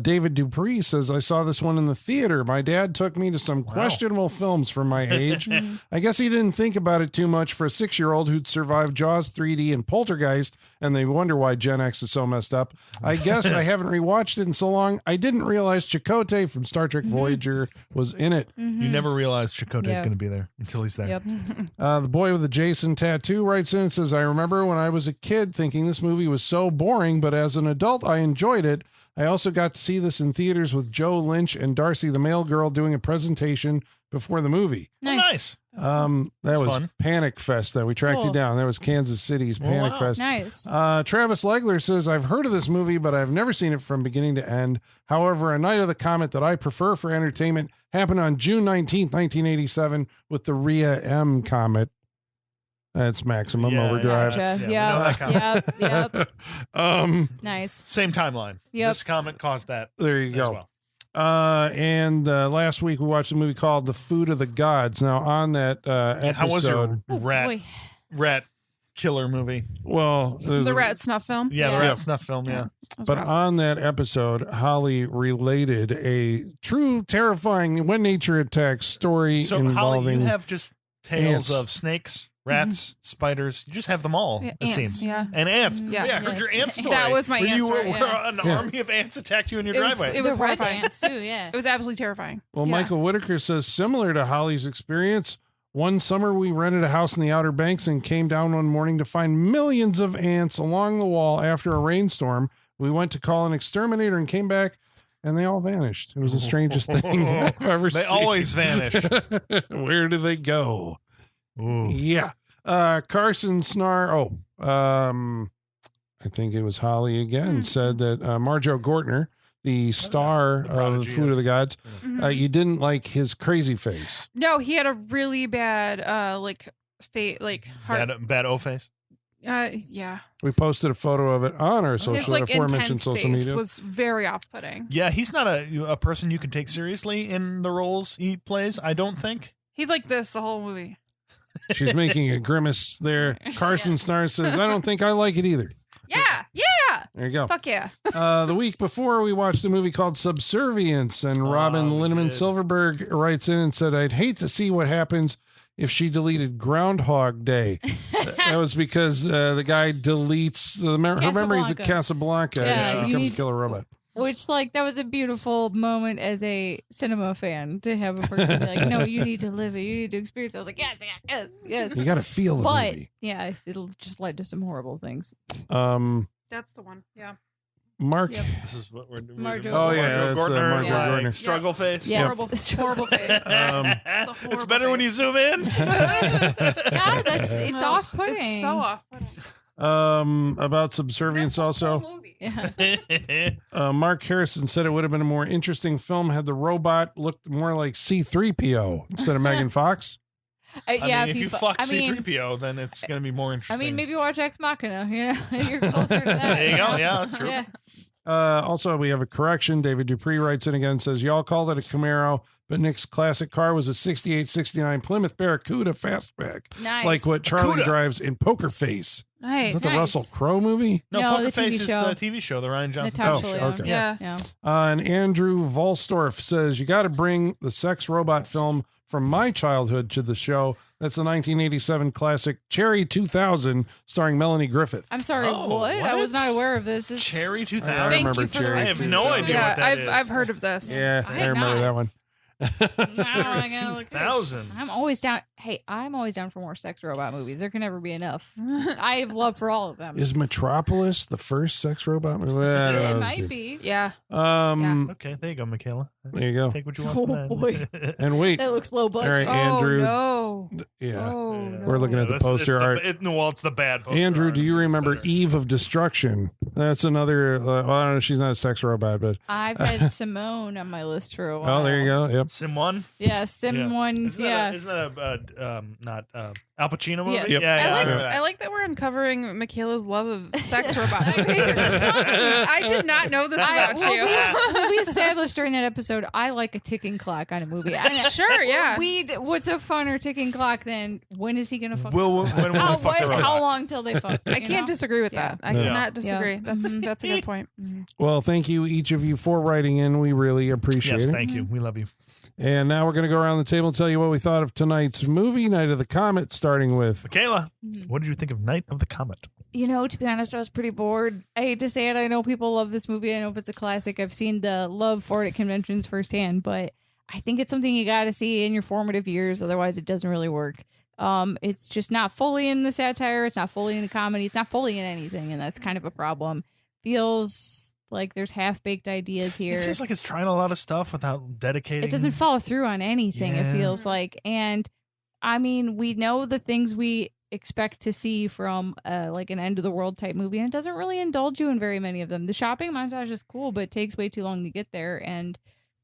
David Dupree says, I saw this one in the theater. My dad took me to some questionable films for my age. I guess he didn't think about it too much for a 6-year-old who'd survived Jaws 3D and Poltergeist, and they wonder why Gen X is so messed up. I guess I haven't rewatched it in so long. I didn't realize Chakotay from Star Trek Voyager was in it. You never realize Chakotay's Yeah. going to be there until he's there. Yep. The boy with the Jason tattoo writes in and says, I remember when I was a kid thinking this movie was so boring, but as an adult, I enjoyed it. I also got to see this in theaters with Joe Lynch and Darcy the Mail Girl doing a presentation before the movie. Nice. That That's was fun. Panic Fest that we tracked you Cool. down. That was Kansas City's Panic wow. Fest. Nice. Travis Legler says, I've heard of this movie, but I've never seen it from beginning to end. However, A Night of the Comet that I prefer for entertainment happened on June 19th, 1987 with the Rhea M Comet. That's Maximum Yeah, Overdrive. yeah, Gotcha. we know that comic. Yep. Nice. Same timeline. Yep. This comment caused that There you as go. well. And last week we watched a movie called The Food of the Gods. Now on that episode, How was your Oh, rat boy. killer movie? well, there's The a- rat snuff film. Yeah, the Yeah. rat snuff film. Yeah. But on that episode, Holly related a true terrifying when nature attacks story So Holly, involving you have just tales ants. of snakes, rats, spiders. You just have them all. Yeah, it ants, seems. yeah. And ants. Yeah. I heard your ant story. That was my where ant you story, were, yeah. an Yeah. army of ants attacked you in your It was- driveway. it was The red horrifying. ants too, yeah. It was absolutely terrifying. Well, Yeah. Michael Whitaker says similar to Holly's experience. One summer, we rented a house in the Outer Banks and came down one morning to find millions of ants along the wall after a rainstorm. We went to call an exterminator and came back, and they all vanished. It was the strangest thing I've ever They seen. always vanish. Where do they go? Ooh. Yeah. Carson Snar. I think it was Holly again, said that Marjo Gortner, the star The of prodigy Food of the Gods, Mhm. you didn't like his crazy face. No, he had a really bad heart. Bad O face. Yeah. We posted a photo of it on our His social, like aforementioned intense social face media. was very off-putting. Yeah, he's not a person you can take seriously in the roles he plays. I don't think. He's like this the whole movie. She's making a grimace there. Carson Snar says, I don't think I like it either. Yeah, yeah. There you go. Fuck yeah. The week before, we watched a movie called Subservience, and Robin we Linneman did. Silverberg writes in and said, I'd hate to see what happens if she deleted Groundhog Day. That was because the guy deletes her memories of Casablanca. Yeah, and she you becomes need- a killer robot. Which, like, that was a beautiful moment as a cinema fan to have a person be like, no, you need to live it. You need to experience it. I was like, yes, yes, yes, yes. You got to feel the But, movie. yeah, it'll just lead to some horrible things. That's the one. Yeah. Mark. Yep. This is what we're doing. Marjo Oh, yeah, Marjo that's, Gortner, Marjo Yeah. Gortner. Struggle face. Yeah. Horrible, horrible face. It's horrible better when you face. zoom in. Yeah, it's Oh, off-putting. It's so off-putting. About Subservience That's the also. whole movie. Yeah. Mark Harrison said it would have been a more interesting film had the robot looked more like C-3PO instead of Megan Fox. Yeah, if you fuck I mean, C-3PO, then it's going to be more I interesting. mean, maybe watch Ex Machina. You know, you're closer to that. There you go. Yeah, that's true. Yeah. Also, we have a correction. David Dupree writes in again, says, y'all called it a Camaro, but Nick's classic car was a 68, 69 Plymouth Barracuda fastback. Nice. Like what Charlie Barracuda. drives in Poker Face. Nice. Is that the Russell Crowe movie? No, No, Poker the Face TV is show. the TV show, the Ryan Johnson Natasha TV Lyonne. show. okay. Yeah. Yeah. And Andrew Volstorff says, you got to bring the sex robot film from my childhood to the show. That's the 1987 classic Cherry 2000 starring Melanie Griffith. I'm sorry, Oh, what? I what? was not aware of this. Cherry I 2000. Thank remember you for the Cherry. I have review. no idea Yeah, what that is. I've heard of this. Yeah, I I had remember not. that one. Now I gotta look at it. 2000. I'm always down. Hey, I'm always down for more sex robot movies. There can never be enough. I have love for all of them. Is Metropolis the first sex robot movie? I don't It know. might be. Yeah. Okay, there you go, Michaela. There you go. Take what you want Oh, from that. boy. And wait, That looks low budget. all right, Oh Andrew. no. Yeah. Oh, Yeah. no. We're looking at the It's poster art. Well, it's the bad poster Andrew, art. do you remember Better. Eve of Destruction? That's another, well, I don't know, she's not a sex robot, but I've had Simone on my list for a while. oh, there you go. Yep. Sim 1? Yeah, Sim one. Isn't Yeah. that not Al Pacino movie? Yes. Yep. Yeah, I like, remember that. I like that we're uncovering Michaela's love of sex robot movies. I did not know this about you. We established during that episode, I like a ticking clock on a movie. Sure, yeah. What's a funner ticking clock than when is he going to fuck? When will we fuck the robot? How long till they fuck? I can't disagree with that. I Yeah. cannot disagree. Yeah. That's a good point. Well, thank you, each of you, for writing in. We really appreciate Yes, it. thank you. We love you. And now we're going to go around the table and tell you what we thought of tonight's movie, Night of the Comet, starting with Michaela, what did you think of Night of the Comet? You know, to be honest, I was pretty bored. I hate to say it. I know people love this movie. I know if it's a classic. I've seen the love for it at conventions firsthand, but I think it's something you got to see in your formative years. Otherwise, it doesn't really work. It's just not fully in the satire. It's not fully in the comedy. It's not fully in anything, and that's kind of a problem. Feels like there's half-baked ideas here. It feels like it's trying a lot of stuff without dedicating. It doesn't follow through on anything, Yeah. it feels like. And I mean, we know the things we expect to see from like an end of the world type movie, and it doesn't really indulge you in very many of them. The shopping montage is cool, but it takes way too long to get there, and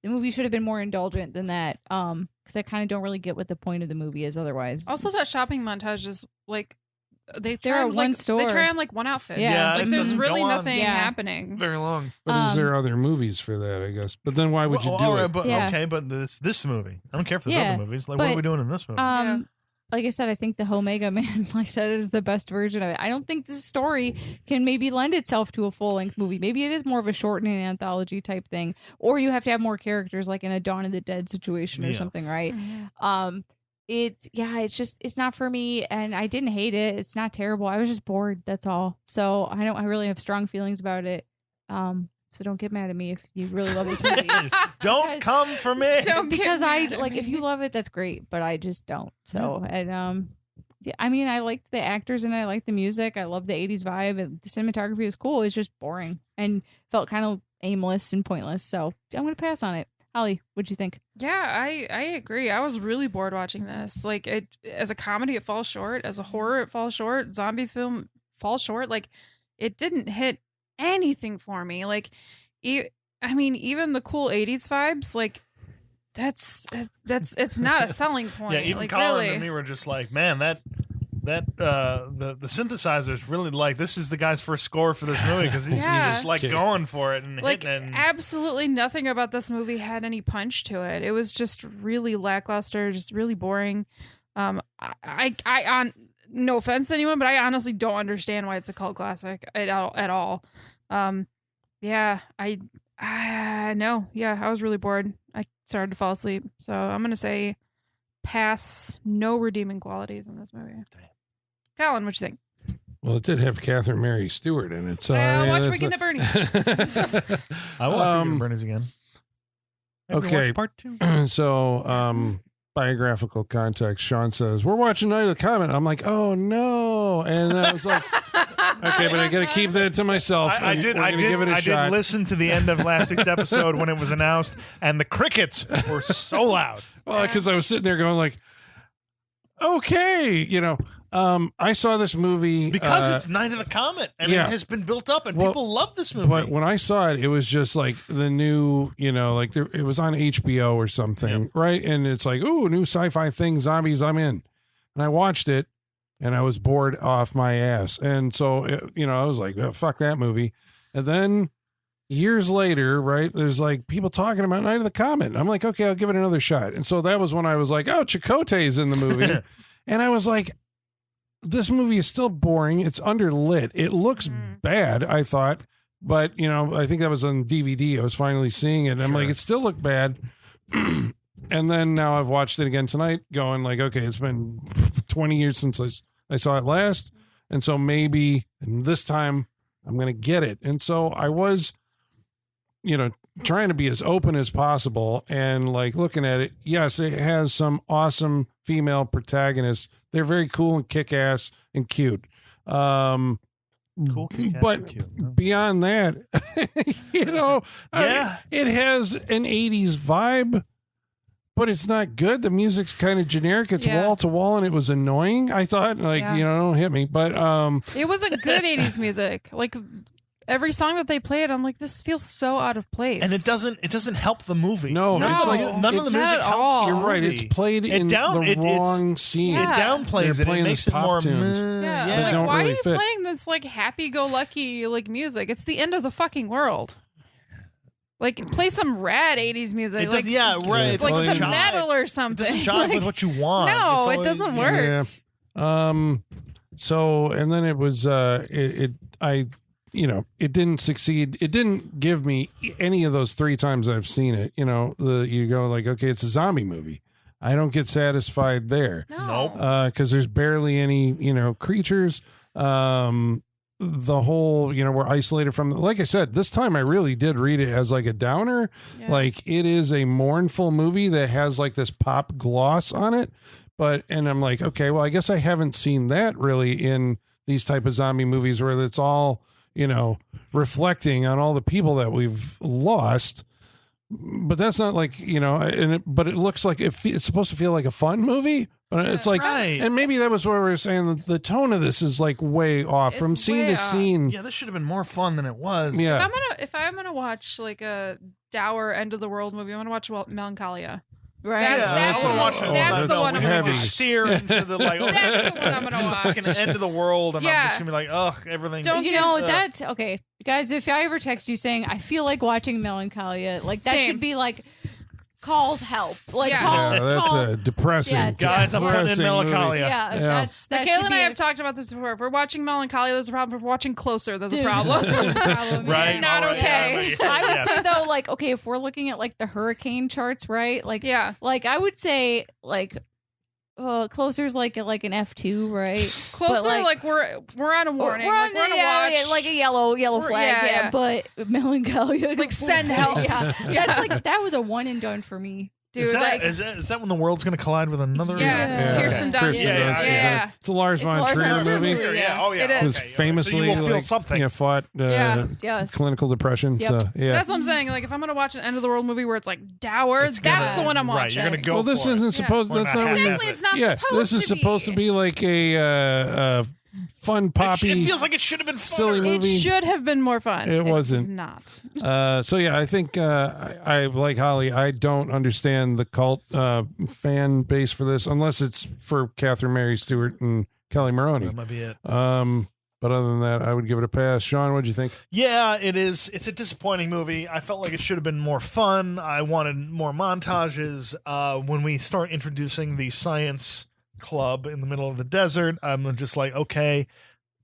the movie should have been more indulgent than that. Because I kind of don't really get what the point of the movie is otherwise. Also, that shopping montage is like They're try at on, like, one store. They try on like one outfit. Yeah. Like it there's doesn't really go on nothing Yeah. happening. very long. But is there other movies for that, I guess? But then why would you do all right, it? But, Yeah. Okay, but this movie. I don't care if there's Yeah, other movies. Like, what are but, we doing in this movie? Yeah. Like I said, I think the Omega Man, like that is the best version of it. I don't think this story can maybe lend itself to a full length movie. Maybe it is more of a shortening anthology type thing, or you have to have more characters, like in a Dawn of the Dead situation or Yeah. something, right? It's not for me, and I didn't hate it. It's not terrible. I was just bored. That's all. So I really have strong feelings about it. So don't get mad at me if you really love this movie. Don't because- come for me. Don't get because I mad at like me. if you love it, that's great, but I just don't. So and yeah, I mean, I liked the actors and I liked the music. I love the 80s vibe, and the cinematography is cool. It's just boring and felt kind of aimless and pointless. So I'm gonna pass on it. Holly, what'd you think? Yeah, I agree. I was really bored watching this. Like it as a comedy, it falls short. As a horror, it falls short. Zombie film falls short. Like it didn't hit anything for me. Like, I mean, even the cool 80s vibes, like it's not a selling point. Yeah, even like, Colin really. and me were just like, man, the synthesizers really like this is the guy's first score for this movie because he's Yeah. just like Okay. going for it and Like hitting it. And, absolutely nothing about this movie had any punch to it. It was just really lackluster, just really boring. I on no offense to anyone, but I honestly don't understand why it's a cult classic at all. Yeah, I was really bored. I started to fall asleep. So I'm gonna say pass. No redeeming qualities in this movie. Colin, what you think? Well, it did have Catherine Mary Stewart in it. So Watch that's Weekend at Bernie's. I will watch Weekend at Bernie's again. Have you okay. watched part 2? So, biographical context. Sean says, we're watching Night of the Comet. I'm like, oh no. And I was like, okay, but I got to keep that to myself. I did. We're I gonna did. give it a I shot. did listen to the end of last week's episode when it was announced, and the crickets were so loud. Well, because I was sitting there going like, okay, I saw this movie Because it's Night of the Comet, and yeah. it has been built up, and Well, people love this movie. But when I saw it, it was just like the new, it was on HBO or something, right? And it's like, ooh, new sci-fi thing, zombies, I'm in. And I watched it, and I was bored off my ass. And so, I was like, oh, fuck that movie. And then, years later, right, there's like people talking about Night of the Comet. I'm like, okay, I'll give it another shot. And so that was when I was like, oh, Chakotay's in the movie. And I was like, this movie is still boring. It's underlit. It looks bad, I thought. But, you know, I think that was on DVD. I was finally seeing it. And I'm like, it still looked bad. And then now I've watched it again tonight going like, okay, it's been 20 years since I saw it last. And so maybe this time I'm going to get it. And so I was, you know, trying to be as open as possible and like looking at it. Yes, it has some awesome female protagonists. They're very cool and kick-ass and cute. Cool, but cute. Beyond that, you know, Yeah. it has an 80s vibe, but it's not good. The music's kind of generic. It's Yeah. wall to wall, and it was annoying. I thought, like, Yeah. you know, don't hit me. But It wasn't good 80s music. Like every song that they played, I'm like, this feels so out of place. And it doesn't help the movie. No, No, it's like none of the it's music not at helps all. the you're right. movie. It's played It in down- the it- it's- wrong scene. It Yeah. downplays They're it. It playing makes these it more. pop tunes. Yeah, They like don't why really are you fit. playing this like happy-go-lucky like music? It's the end of the fucking world. Like play some rad 80s music. It like, does, yeah, right. Yeah, It like doesn't some jive. metal or It something. doesn't jive Like, with what you want. No, It's it always- doesn't work. Yeah. So, and then it was, it didn't succeed. It didn't give me any of those 3 times I've seen it. You know, you go like, okay, it's a zombie movie. I don't get satisfied there. No. Nope. Because there's barely any, you know, creatures. The whole, you know, we're isolated from, like I said, this time I really did read it as like a downer. Yeah. Like it is a mournful movie that has like this pop gloss on it. And I'm like, okay, well, I guess I haven't seen that really in these type of zombie movies where it's all, you know, reflecting on all the people that we've lost. But that's not like, you know, but it looks like it's supposed to feel like a fun movie. But it's like, Right. and maybe that was what we were saying. The tone of this is like way off from It's scene way to off. scene. Yeah, this should have been more fun than it was. Yeah. If I'm gonna watch like a dour end of the world movie, I'm gonna watch Right. Melancholia. I That's want to what- watch that. that's the one I'm gonna heavy. watch. Steer into the like. Oh, That's the one I'm gonna it's the watch. fucking end of the world, and I'm Yeah. just gonna be like, ugh, everything. Don't You give- know, that's okay. Guys, if I ever text you saying I feel like watching Melancholia, like that Same. should be like calls help. Like Yeah. calls, Yeah, that's calls. depressing. Yes. Guys, I'm putting in Depressing movie. Melancholia. Yeah, Yeah. that Michaela should and be I a- have talked about this before. If we're watching Melancholia, there's a problem. If we're watching Closer, there's a Dude, problem. there's a problem. Right. Not all right, okay. yeah, I would yeah. say though, like, okay, if we're looking at like the hurricane charts, right? Like, Yeah. like I would say like Closer's like an F2, right? Closer, But, like we're on a warning. We're on Like, we're the, on a watch. like a yellow We're- flag, yeah, yeah, yeah. But Melancholia, Like, send help. Yeah, Yeah. that's like that was a one and done for me. Dude, is, that, like is that when the world's gonna collide with another? Yeah. Kirsten Dunst. Kirsten Yeah, Dunst, yeah. It's a Lars It's von Lars von Trier Trier movie. movie. Yeah. Oh yeah. It is. Was Okay, okay. famously So you will feel like, something. you know, fought Yeah. Yes. clinical depression. Yep. So yeah. That's what I'm saying. Like if I'm gonna watch an end of the world movie where it's like dour, It's gonna- that's the one I'm right, watching. you're gonna go Well, this for it. isn't supposed. We're That's not not. half-assing Exactly, it's not Yeah, supposed this is to be. supposed to be like a fun It poppy. feels like it should have been silly funner. movie. It should have been more fun. It wasn't. It's not. So yeah, I think I like Holly. I don't understand the cult fan base for this, unless it's for Catherine Mary Stewart and Kelly Maroney. That might be it. But other than that, I would give it a pass. Sean, what'd you think? Yeah, it is. It's a disappointing movie. I felt like it should have been more fun. I wanted more montages. When we start introducing the science club in the middle of the desert, I'm just like, okay,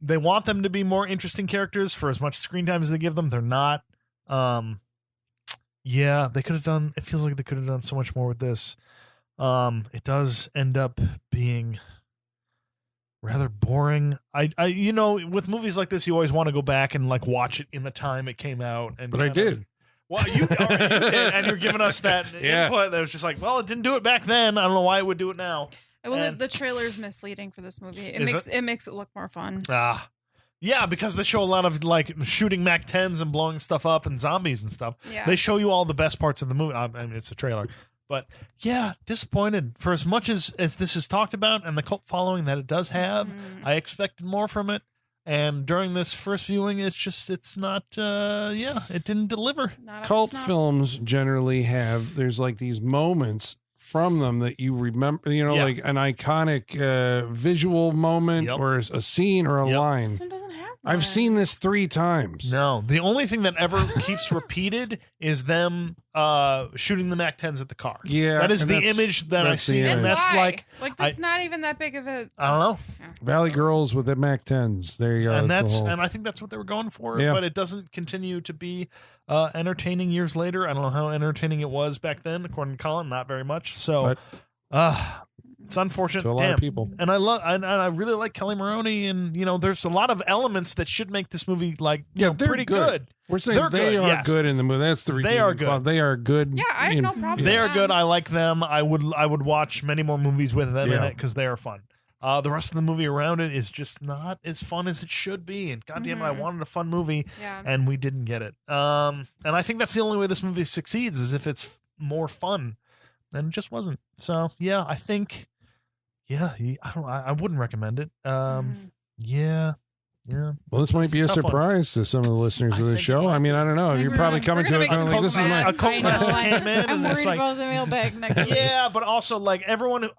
they want them to be more interesting characters for as much screen time as they give them. They're not. Yeah, they could have done. It feels like they could have done so much more with this. It does end up being rather boring. I you know, with movies like this, you always want to go back and like watch it in the time it came out. And But I kinda- did. Well, you did, and you're giving us that Yeah. input that was just like, well, it didn't do it back then. I don't know why it would do it now. Well, And- the trailer is misleading for this movie. Is It makes it look more fun. Yeah, because they show a lot of like shooting Mac 10s and blowing stuff up and zombies and stuff. Yeah. They show you all the best parts of the movie. I mean, it's a trailer. But yeah, disappointed. For as much as this is talked about and the cult following that it does have, I expected more from it. And during this first viewing, it's not, it didn't deliver. Not up to Cult snuff. films generally have, there's like these moments from them that you remember, you know, Yeah. like an iconic visual moment Yep. or a scene or a Yep. line. This one doesn't have I've seen this 3 times. No, the only thing that ever keeps repeated is them shooting the MAC-10s at the car. Yeah, that is and the that's- image that I that's the see, image. and that's Why? like that's not even that big of a. I don't know. Valley Girls with the MAC-10s. There you go. And the whole- and I think that's what they were going for, Yeah. but it doesn't continue to be entertaining years later. I don't know how entertaining it was back then, according to Colin, not very much. So, it's unfortunate to a lot of people. And I really like Kelly Maroney, and there's a lot of elements that should make this movie Yeah, they're pretty good. We're saying They're they good, are yes. good in the movie. That's the They are redeeming good. quality. They are good. Yeah, I have no problem. They are with good. them. I like them. I would watch many more movies with them in Yeah. it because they are fun. The rest of the movie around it is just not as fun as it should be. And goddamn, I wanted a fun movie, Yeah. and we didn't get it. And I think that's the only way this movie succeeds is if it's more fun, and it just wasn't. So yeah, I think, I wouldn't recommend it. Yeah. Well, this might be a It's a tough one. surprise to some of the listeners I of the think it show. might I mean, I don't know. I You're think probably we're coming to gonna it make going the like, this is cult my. A cult I know. classic came in, I'm and it's worried like, about the mailbag next week. yeah, but also like everyone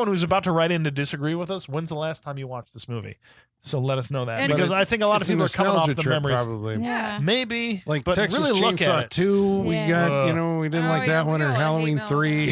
who's about to write in to disagree with us, when's the last time you watched this movie? So let us know that, And- because But I think a lot of It's a people are coming off nostalgia the trip, memories. probably. Yeah. Maybe, Like but Texas really look Chainsaw at it. 2, we Yeah. got, we didn't Oh, like yeah, that we one, or got a lot of Halloween hate 3.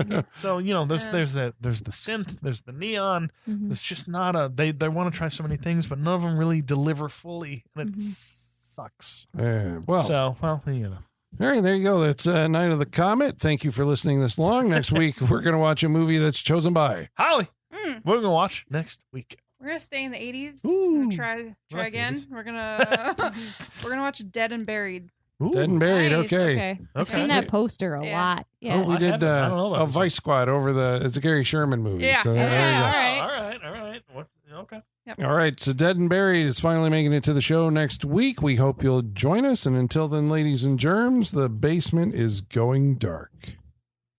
Yeah. So there's the synth, there's the neon. Mhm. It's just not they want to try so many things, but none of them really deliver fully, and it sucks. Well, Well, all right, there you go. That's Night of the Comet. Thank you for listening this long. Next week, we're going to watch a movie that's chosen by. Holly, Mm. what are we gonna watch next week? We're gonna stay in the 80s. Ooh. And try like again. 80s. We're gonna watch Dead and Buried. Ooh. Dead and Buried. Nice, okay. I've Okay. seen that poster a Yeah. lot. Yeah. Oh, we I did haven't- I don't know about a this one. Vice Squad over it's a Gary Sherman movie. Yeah. So there you go. Yeah. All right. Okay. All right, so Dead and Buried is finally making it to the show next week. We hope you'll join us. And until then, ladies and germs, the basement is going dark.